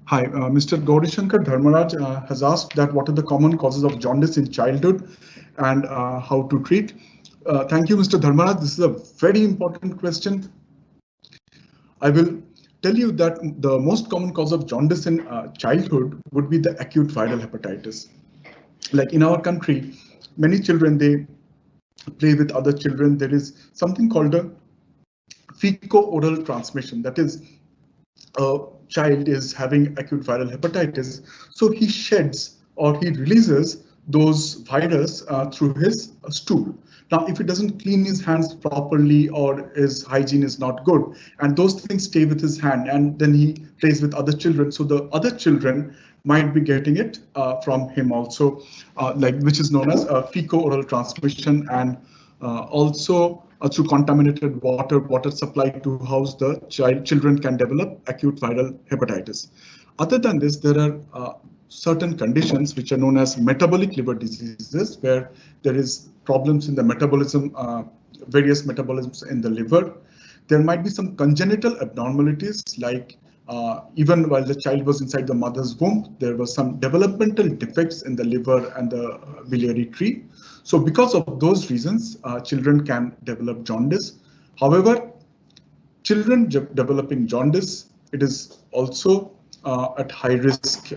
Hi, Mr. Gaurishankar Dharmaraj has asked that what are the common causes of jaundice in childhood and how to treat. Thank you, Mr. Dharmaraj. This is a very important question. I will tell you that the most common cause of jaundice in childhood would be the acute viral hepatitis. Like in our country, many children, they play with other children. There is something called a fecal-oral transmission. That is, a child is having acute viral hepatitis, so he sheds or he releases those virus through his stool. Now, if he doesn't clean his hands properly or his hygiene is not good, and those things stay with his hand, and then he plays with other children, so the other children might be getting it from him also, which is known as fecal-oral transmission, and also through contaminated water supply to house the children can develop acute viral hepatitis. Other than this, there are certain conditions which are known as metabolic liver diseases, where there is problems in the metabolism, various metabolisms in the liver. There might be some congenital abnormalities, like even while the child was inside the mother's womb, there were some developmental defects in the liver and the biliary tree. So because of those reasons, children can develop jaundice. However, children developing jaundice, it is also at high risk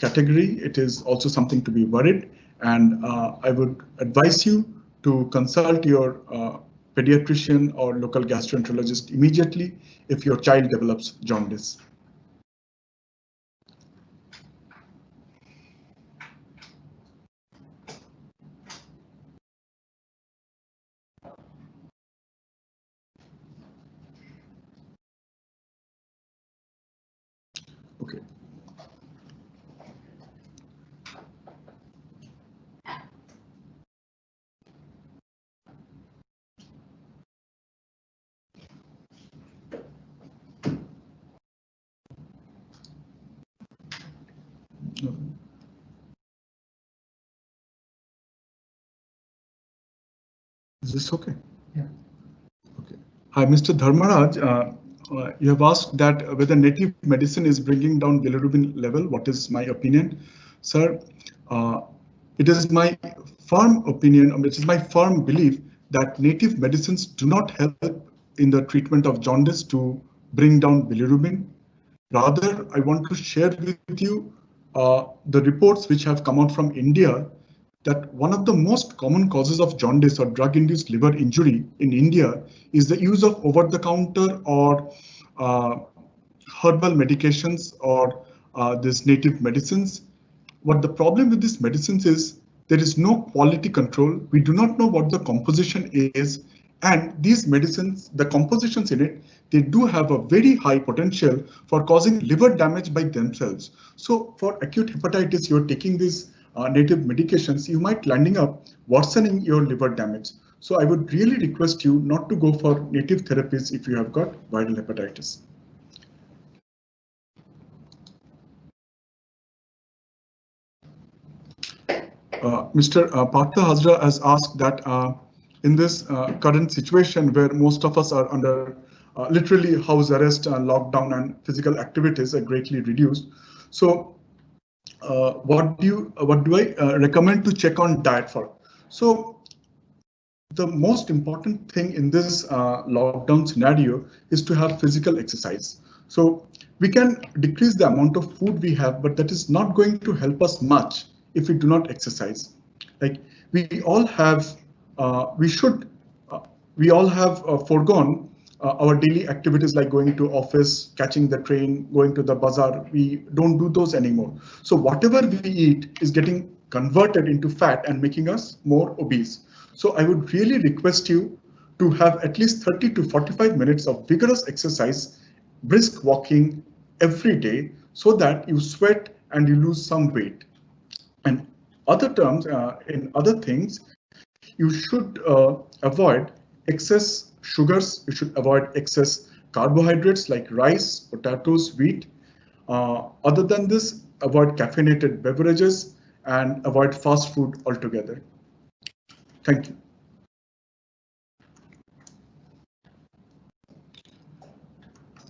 category. It is also something to be worried. And I would advise you to consult your pediatrician or local gastroenterologist immediately if your child develops jaundice. Okay. Is this okay? Yeah. Okay. Hi, Mr. Dharmaraj. You have asked that whether native medicine is bringing down bilirubin level. What is my opinion, sir? It is my firm opinion, it is my firm belief that native medicines do not help in the treatment of jaundice to bring down bilirubin. Rather, I want to share with you the reports which have come out from India, that one of the most common causes of jaundice or drug-induced liver injury in India is the use of over-the-counter or herbal medications or these native medicines. What the problem with these medicines is there is no quality control. We do not know what the composition is, and these medicines, the compositions in it, they do have a very high potential for causing liver damage by themselves. So for acute hepatitis, you're taking these native medications, you might landing up worsening your liver damage. So I would really request you not to go for native therapies if you have got viral hepatitis. Mr. Partha Hazra has asked that in this current situation where most of us are under literally house arrest and lockdown and physical activities are greatly reduced. So what do I recommend to check on diet for? So the most important thing in this lockdown scenario is to have physical exercise. So we can decrease the amount of food we have, but that is not going to help us much if we do not exercise. Like we all have, we should we all have foregone our daily activities like going to office, catching the train, going to the bazaar. We don't do those anymore. So whatever we eat is getting converted into fat and making us more obese. So I would really request you to have at least 30 to 45 minutes of vigorous exercise, brisk walking every day so that you sweat and you lose some weight. And other terms, in other things, you should avoid excess sugars. You should avoid excess carbohydrates like rice, potatoes, wheat. Other than this, avoid caffeinated beverages and avoid fast food altogether. Thank you.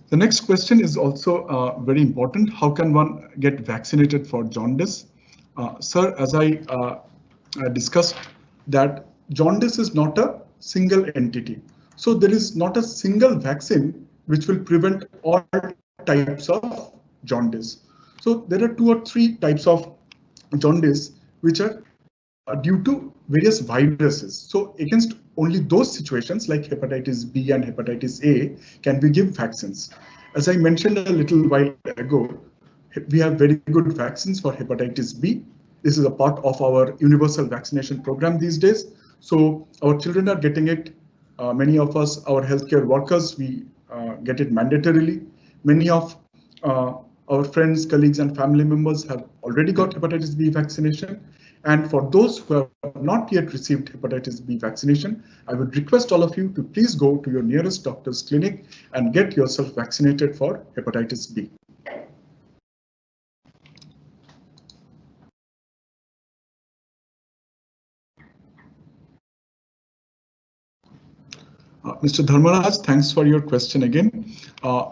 The next question is also very important. How can one get vaccinated for jaundice? Sir, as I discussed, that jaundice is not a single entity. So there is not a single vaccine which will prevent all types of jaundice. So there are 2 or 3 types of jaundice which are due to various viruses. So against only those situations like hepatitis B and hepatitis A can we give vaccines. As I mentioned a little while ago, we have very good vaccines for hepatitis B. This is a part of our universal vaccination program these days. So our children are getting it. Many of us, our healthcare workers, we get it mandatorily. Many of our friends, colleagues, and family members have already got hepatitis B vaccination. And for those who have not yet received hepatitis B vaccination, I would request all of you to please go to your nearest doctor's clinic and get yourself vaccinated for hepatitis B. Mr. Dharmaraj, thanks for your question again.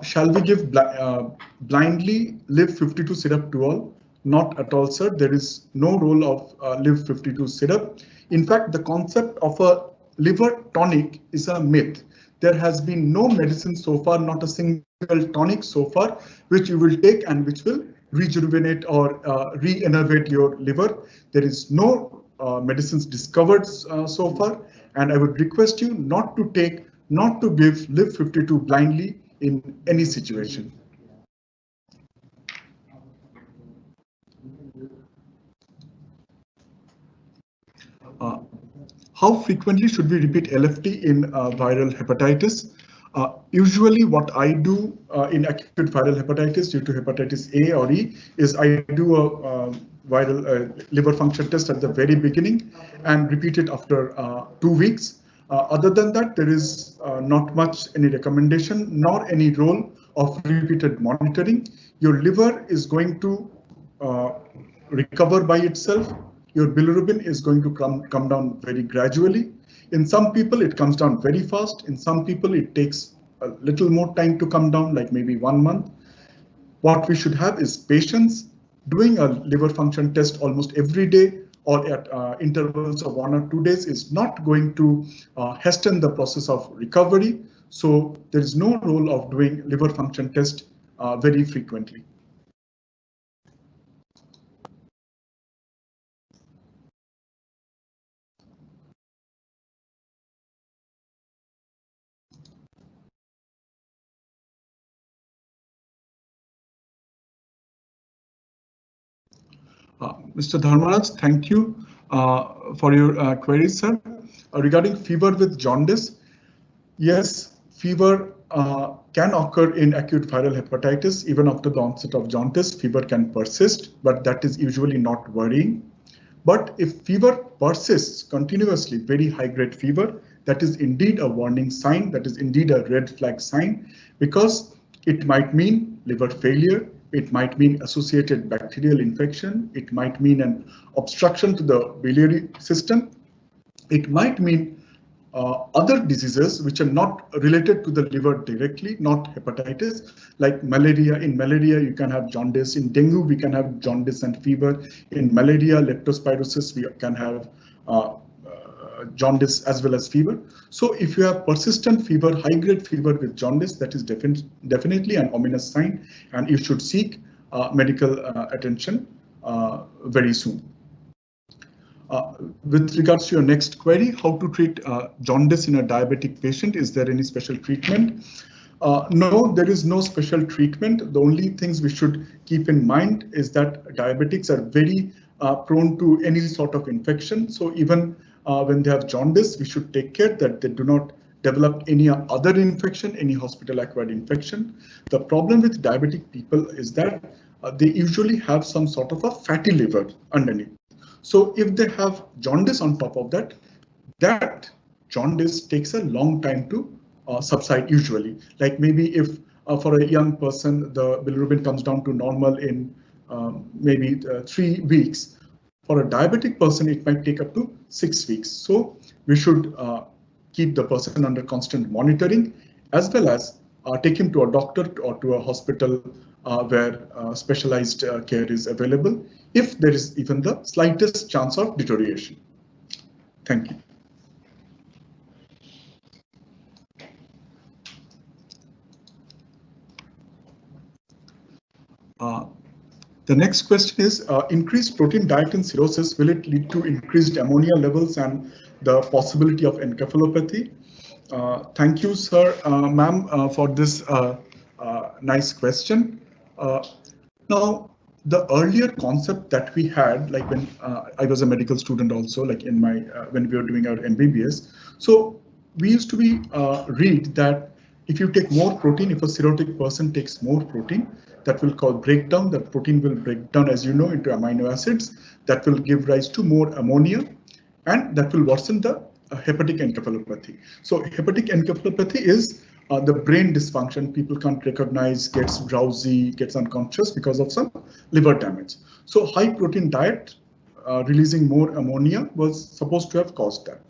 Shall we give blindly Live 52 syrup to all? Not at all, sir. There is no role of Live 52 syrup. In fact, the concept of a liver tonic is a myth. There has been no medicine so far, not a single tonic so far, which you will take and which will rejuvenate or re-innervate your liver. There is no medicines discovered so far. And I would request you not to give Live 52 blindly in any situation. How frequently should we repeat LFT in viral hepatitis? Usually what I do in acute viral hepatitis due to hepatitis A or E is I do a viral liver function test at the very beginning and repeat it after 2 weeks. Other than that, there is not much any recommendation nor any role of repeated monitoring. Your liver is going to recover by itself. Your bilirubin is going to come down very gradually. In some people, it comes down very fast. In some people, it takes a little more time to come down, like maybe 1 month. What we should have is patience. Doing a liver function test almost every day or at intervals of 1 or 2 days is not going to hasten the process of recovery. So there is no role of doing liver function test very frequently. Mr. Dharmaraj, thank you for your queries, sir. Regarding fever with jaundice, yes, fever can occur in acute viral hepatitis. Even after the onset of jaundice, fever can persist, but that is usually not worrying. But if fever persists continuously, very high-grade fever, that is indeed a warning sign, that is indeed a red flag sign, because it might mean liver failure, it might mean associated bacterial infection, it might mean an obstruction to the biliary system, it might mean other diseases which are not related to the liver directly, not hepatitis, like malaria. In malaria, you can have jaundice. In dengue, we can have jaundice and fever. In malaria, leptospirosis, we can have jaundice as well as fever. So if you have persistent fever, high-grade fever with jaundice, that is definitely an ominous sign, and you should seek medical attention very soon. With regards to your next query, how to treat jaundice in a diabetic patient? Is there any special treatment? No, there is no special treatment. The only things we should keep in mind is that diabetics are very prone to any sort of infection. So even when they have jaundice, we should take care that they do not develop any other infection, any hospital-acquired infection. The problem with diabetic people is that they usually have some sort of a fatty liver underneath. So if they have jaundice on top of that, that jaundice takes a long time to subside usually. Like maybe if for a young person, the bilirubin comes down to normal in maybe 3 weeks. For a diabetic person, it might take up to 6 weeks. So we should keep the person under constant monitoring, as well as take him to a doctor or to a hospital where specialized care is available if there is even the slightest chance of deterioration. Thank you. The next question is, increased protein diet in cirrhosis, will it lead to increased ammonia levels and the possibility of encephalopathy? Thank you, sir, ma'am, for this nice question. Now, the earlier concept that we had, like when I was a medical student also, like in my when we were doing our MBBS, so we used to be read that if you take more protein, if a cirrhotic person takes more protein, that will cause breakdown. That protein will break down, as you know, into amino acids. That will give rise to more ammonia, and that will worsen the hepatic encephalopathy. So hepatic encephalopathy is the brain dysfunction. People can't recognize, gets drowsy, gets unconscious because of some liver damage. So high protein diet releasing more ammonia was supposed to have caused that.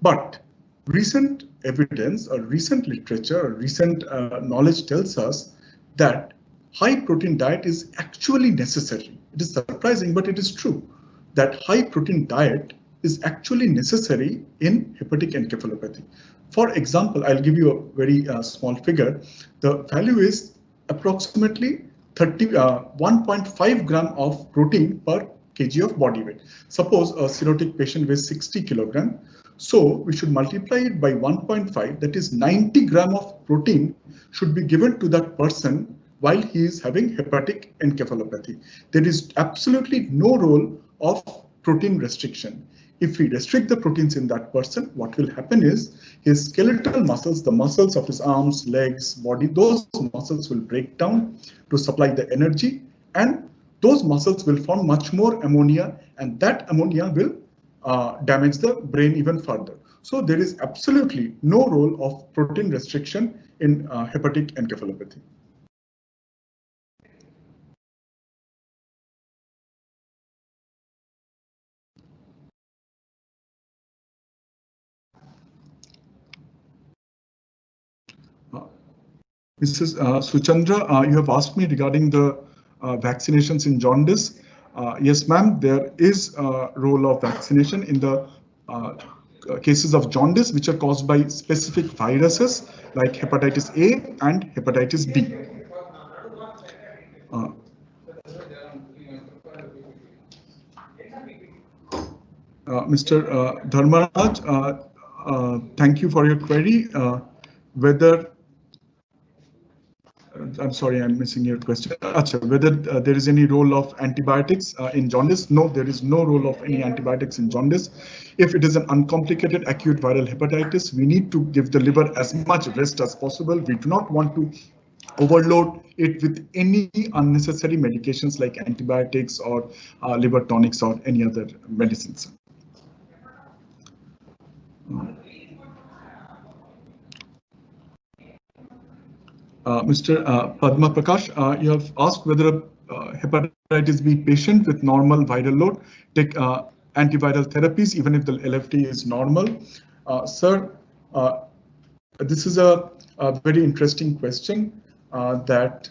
But recent evidence or recent literature or recent knowledge tells us that high protein diet is actually necessary. It is surprising, but it is true that high protein diet is actually necessary in hepatic encephalopathy. For example, I'll give you a very small figure. The value is approximately 1.5 gram of protein per kg of body weight. Suppose a cirrhotic patient weighs 60 kilogram. So we should multiply it by 1.5, that is 90 gram of protein should be given to that person while he is having hepatic encephalopathy. There is absolutely no role of protein restriction. If we restrict the proteins in that person, what will happen is his skeletal muscles, the muscles of his arms, legs, body, those muscles will break down to supply the energy, and those muscles will form much more ammonia, and that ammonia will damage the brain even further. So there is absolutely no role of protein restriction in hepatic encephalopathy. Mrs. Suchandra, you have asked me regarding the vaccinations in jaundice. Yes, ma'am, there is a role of vaccination in the cases of jaundice, which are caused by specific viruses like hepatitis A and hepatitis B. Mr. Dharmaraj, thank you for your query. Whether I'm sorry, I'm missing your question. Whether there is any role of antibiotics in jaundice? No, there is no role of any antibiotics in jaundice. If it is an uncomplicated acute viral hepatitis, we need to give the liver as much rest as possible. We do not want to overload it with any unnecessary medications like antibiotics or liver tonics or any other medicines. Mr. Padma Prakash, you have asked whether a hepatitis B patient with normal viral load take antiviral therapies even if the LFT is normal. Sir, this is a very interesting question that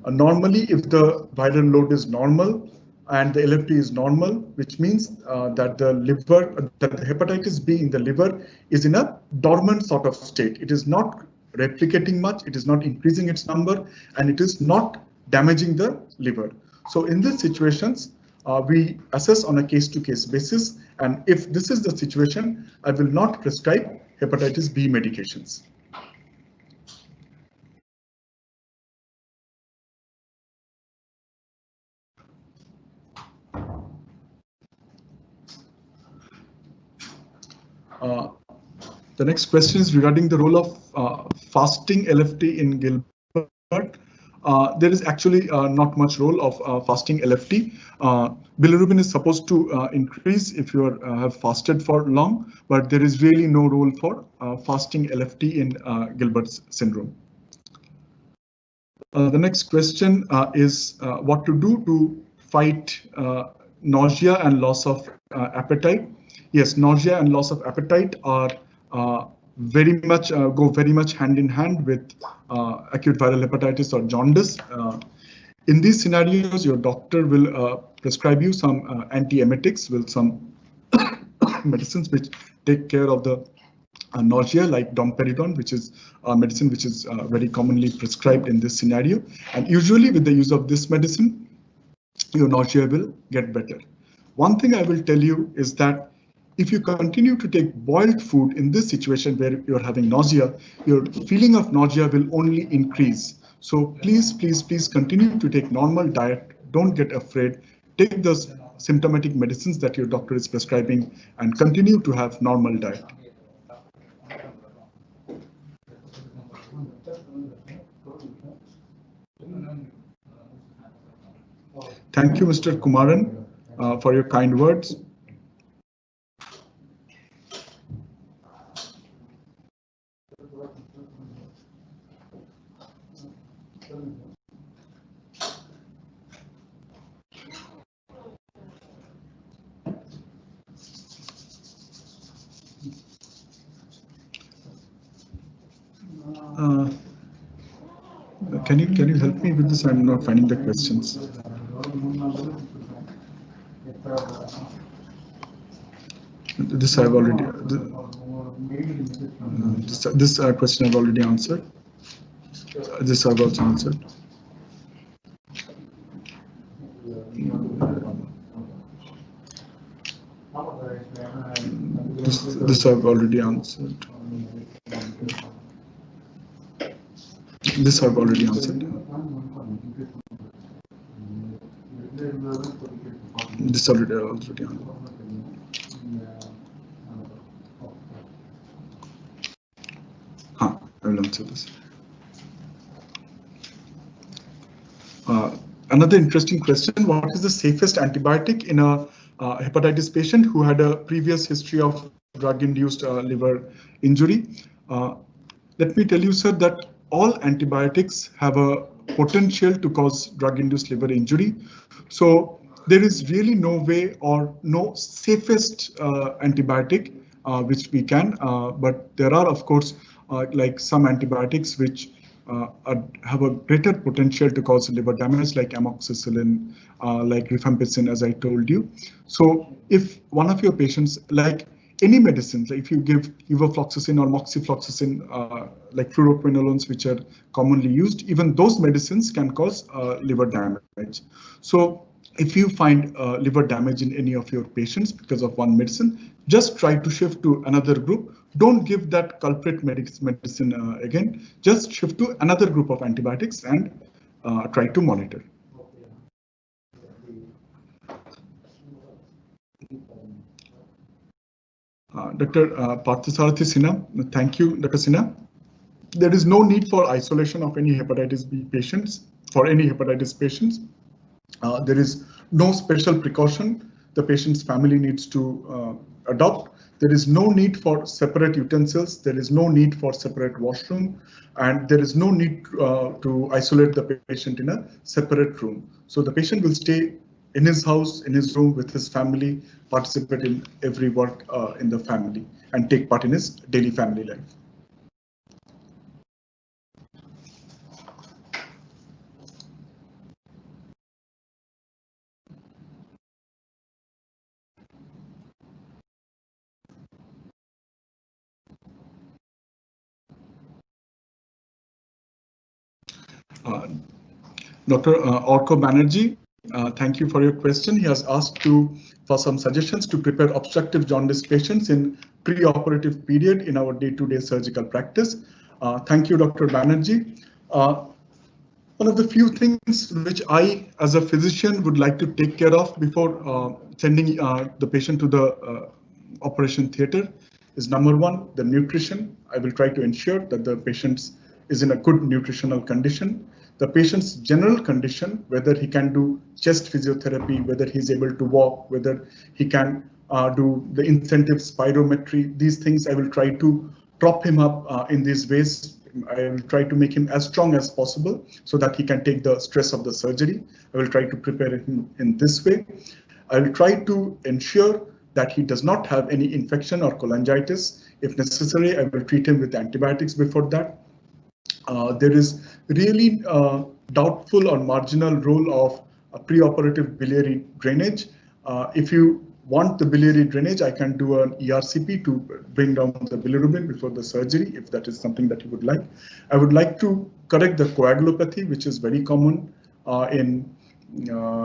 normally if the viral load is normal and the LFT is normal, which means that the liver, that the hepatitis B in the liver is in a dormant sort of state. It is not replicating much, it is not increasing its number, and it is not damaging the liver. So in these situations, We assess on a case-to-case basis, and if this is the situation, I will not prescribe hepatitis B medications. The next question is regarding the role of fasting LFT in Gilbert. There is actually not much role of fasting LFT. Bilirubin is supposed to increase if you have fasted for long, but there is really no role for fasting LFT in Gilbert's syndrome. The next question is what to do to fight nausea and loss of appetite. Yes, nausea and loss of appetite are go very much hand in hand with acute viral hepatitis or jaundice. In these scenarios, your doctor will prescribe you some antiemetics with some medicines which take care of the nausea, like domperidone, which is a medicine which is very commonly prescribed in this scenario. And usually with the use of this medicine, your nausea will get better. One thing I will tell you is that if you continue to take boiled food in this situation where you're having nausea, your feeling of nausea will only increase. So please, please, please continue to take normal diet. Don't get afraid. Take those symptomatic medicines that your doctor is prescribing and continue to have normal diet. Thank you, Mr. Kumaran, for your kind words. Can you help me with this? I'm not finding the questions. This I've already. This question I've already answered. This I've also answered. This I've already answered. This I've already answered. This already answered. I will answer this. Another interesting question: what is the safest antibiotic in a hepatitis patient who had a previous history of drug-induced liver injury? Let me tell you, sir, that all antibiotics have a potential to cause drug-induced liver injury. So there is really no way or no safest antibiotic which we can, but there are, of course, like some antibiotics which have a greater potential to cause liver damage, like amoxicillin, like rifampicin, as I told you. So if one of your patients, like any medicines, if you give levofloxacin or moxifloxacin, like fluoroquinolones, which are commonly used, even those medicines can cause liver damage. So if you find liver damage in any of your patients because of one medicine, just try to shift to another group. Don't give that culprit medicine again. Just shift to another group of antibiotics and try to monitor. Dr. Parthasarathi Sinha, thank you, Dr. Sinha. There is no need for isolation of any hepatitis B patients. For any hepatitis patients, there is no special precaution the patient's family needs to adopt. There is no need for separate utensils. There is no need for separate washroom, and there is no need to isolate the patient in a separate room. So the patient will stay in his house, in his room with his family, participate in every work in the family, and take part in his daily family life. Dr. Orko Banerjee, Thank you for your question. He has asked for some suggestions to prepare obstructive jaundice patients in pre-operative period in our day-to-day surgical practice. Thank you, Dr. Banerjee. One of the few things which I, as a physician, would like to take care of before sending the patient to the operation theater is number one, the nutrition. I will try to ensure that the patient is in a good nutritional condition. The patient's general condition, whether he can do chest physiotherapy, whether he's able to walk, whether he can do the incentive spirometry, these things I will try to prop him up in these ways. I will try to make him as strong as possible so that he can take the stress of the surgery. I will try to prepare him in this way. I will try to ensure that he does not have any infection or cholangitis. If necessary, I will treat him with antibiotics before that. There is really doubtful or marginal role of preoperative biliary drainage. If you want the biliary drainage, I can do an ERCP to bring down the bilirubin before the surgery, if that is something that you would like. I would like to correct the coagulopathy, which is very common in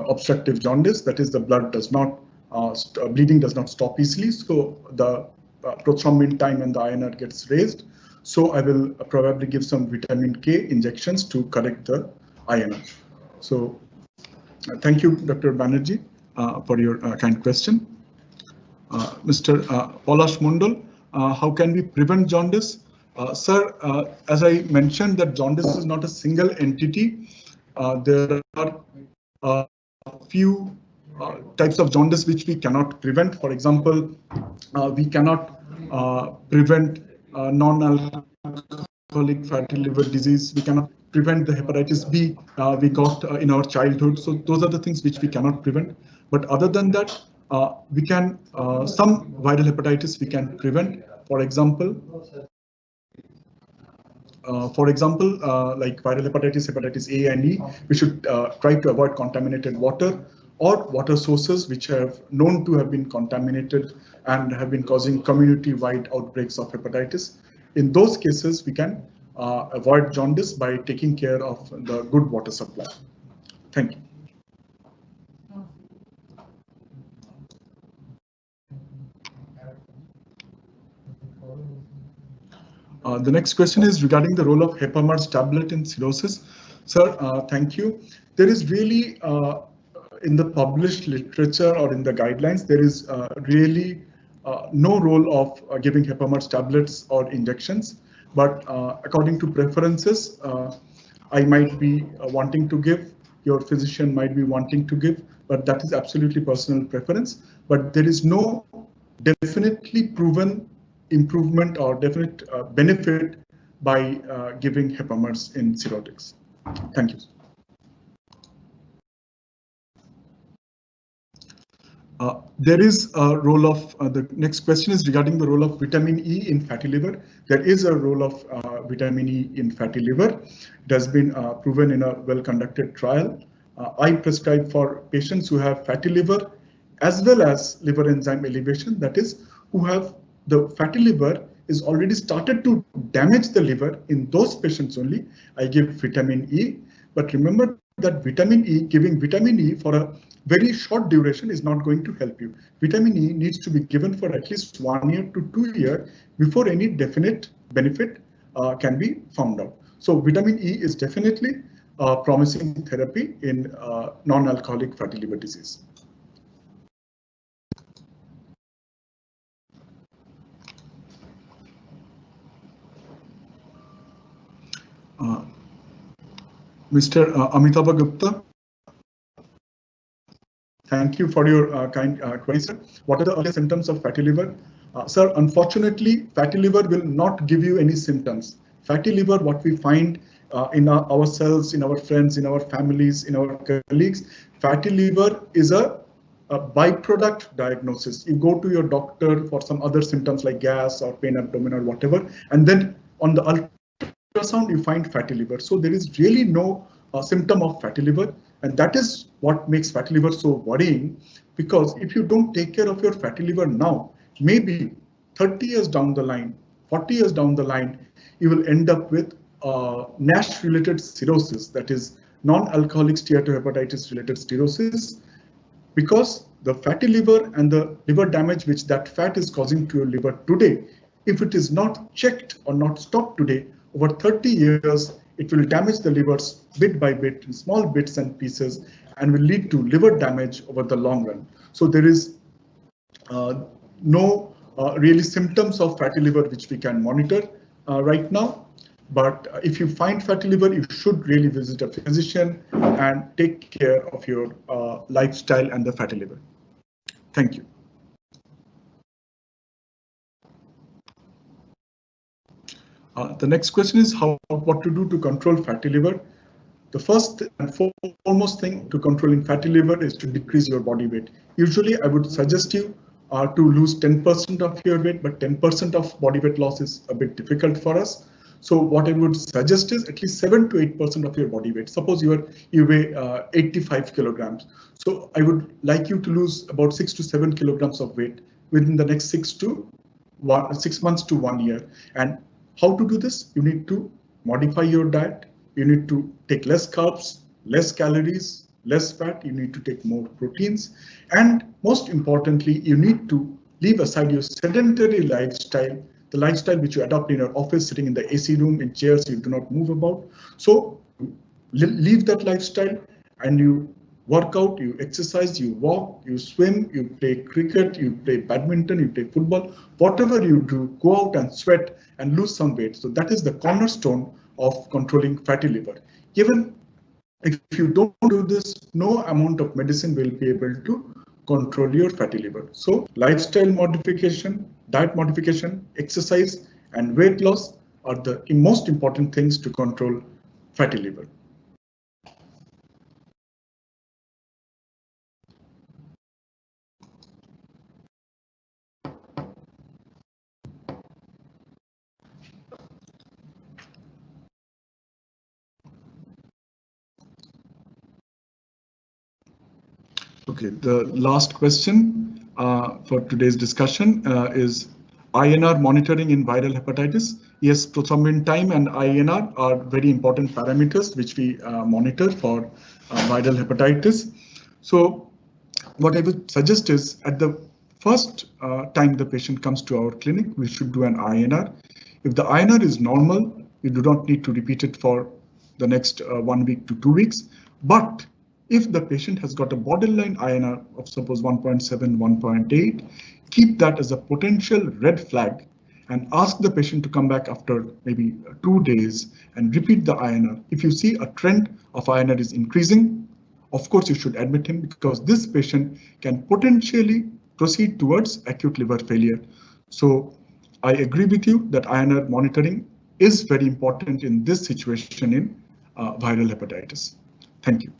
obstructive jaundice. That is, the blood does not, bleeding does not stop easily, so the prothrombin time and the INR gets raised. So I will probably give some vitamin K injections to correct the INR. So thank you, Dr. Banerjee, for your kind question. Mr. Palash Mundal, how can we prevent jaundice? Sir, as I mentioned, that jaundice is not a single entity. There are a few types of jaundice which we cannot prevent. For example, we cannot prevent non-alcoholic fatty liver disease. We cannot prevent the hepatitis B we got in our childhood. So those are the things which we cannot prevent. But other than that, we can, some viral hepatitis we can prevent. For example, like viral hepatitis, hepatitis A and E, we should try to avoid contaminated water or water sources which have known to have been contaminated and have been causing community-wide outbreaks of hepatitis. In those cases, we can avoid jaundice by taking care of the good water supply. Thank you. The next question is regarding the role of Hepamers tablet in cirrhosis. Sir, thank you. There is really, in the published literature or in the guidelines, there is really no role of giving Hepamers tablets or injections. But according to preferences, I might be wanting to give, your physician might be wanting to give, but that is absolutely personal preference. But there is no definitely proven improvement or definite benefit by giving Hepamers in cirrhotics. Thank you. There is a role of, the next question is regarding the role of vitamin E in fatty liver. There is a role of vitamin E in fatty liver. It has been proven in a well-conducted trial. I prescribe for patients who have fatty liver as well as liver enzyme elevation, that is, who have the fatty liver is already started to damage the liver. In those patients only, I give vitamin E. But remember that vitamin E, giving vitamin E for a very short duration is not going to help you. Vitamin E needs to be given for at least 1 year to 2 years before any definite benefit can be found out. So vitamin E is definitely a promising therapy in non-alcoholic fatty liver disease. Mr. Amitabh Gupta, thank you for your kind question. What are the early symptoms of fatty liver? Sir, unfortunately, fatty liver will not give you any symptoms. Fatty liver, what we find in ourselves, in our friends, in our families, in our colleagues, fatty liver is a byproduct diagnosis. You go to your doctor for some other symptoms like gas or pain abdomen or whatever, and then on the ultrasound you find fatty liver. So there is really no symptom of fatty liver, and that is what makes fatty liver so worrying, because if you don't take care of your fatty liver now, maybe 30 years down the line, 40 years down the line, you will end up with NASH related cirrhosis, that is non-alcoholic steatohepatitis related cirrhosis, because the fatty liver and the liver damage which that fat is causing to your liver today, if it is not checked or not stopped today, over 30 years, it will damage the livers bit by bit in small bits and pieces and will lead to liver damage over the long run. So there is no really symptoms of fatty liver which we can monitor right now. But if you find fatty liver, you should really visit a physician and take care of your lifestyle and the fatty liver. Thank you. The next question is what to do to control fatty liver. The first and foremost thing to controlling fatty liver is to decrease your body weight. Usually, I would suggest you to lose 10% of your weight, but 10% of body weight loss is a bit difficult for us. So what I would suggest is at least 7 to 8% of your body weight. Suppose you weigh 85 kilograms. So I would like you to lose about 6 to 7 kilograms of weight within the next 6 months to 1 year. And how to do this? You need to modify your diet. You need to take less carbs, less calories, less fat. You need to take more proteins. And most importantly, you need to leave aside your sedentary lifestyle, the lifestyle which you adopt in your office, sitting in the AC room in chairs you do not move about. So leave that lifestyle and you work out, you exercise, you walk, you swim, you play cricket, you play badminton, you play football, whatever you do, go out and sweat and lose some weight. So that is the cornerstone of controlling fatty liver. Even if you don't do this, no amount of medicine will be able to control your fatty liver. So lifestyle modification, diet modification, exercise, and weight loss are the most important things to control fatty liver. Okay, the last question for today's discussion is INR monitoring in viral hepatitis. Yes, prothrombin time and INR are very important parameters which we monitor for viral hepatitis. So what I would suggest is at the first time the patient comes to our clinic, we should do an INR. If the INR is normal, you do not need to repeat it for the next 1 week to 2 weeks. But if the patient has got a borderline INR of suppose 1.7, 1.8, keep that as a potential red flag and ask the patient to come back after maybe 2 days and repeat the INR. If you see a trend of INR is increasing, of course you should admit him, because this patient can potentially proceed towards acute liver failure. So I agree with you that INR monitoring is very important in this situation in viral hepatitis. Thank you.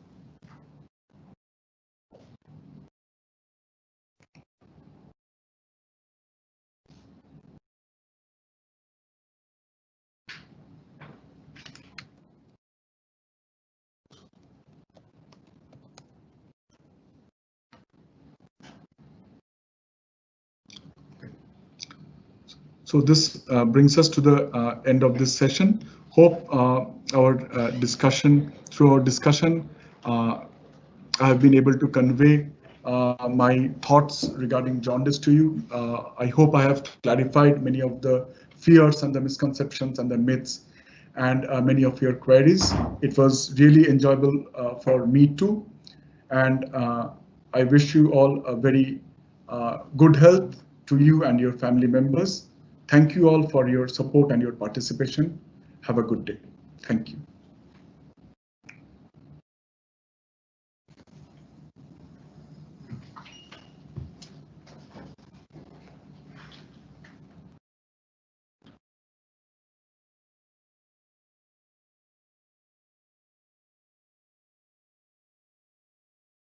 So this brings us to the end of this session. Hope our discussion, through our discussion, I have been able to convey my thoughts regarding jaundice to you. I hope I have clarified many of the fears and the misconceptions and the myths and many of your queries. It was really enjoyable for me too. And I wish you all a very good health to you and your family members. Thank you all for your support and your participation. Have a good day. Thank you.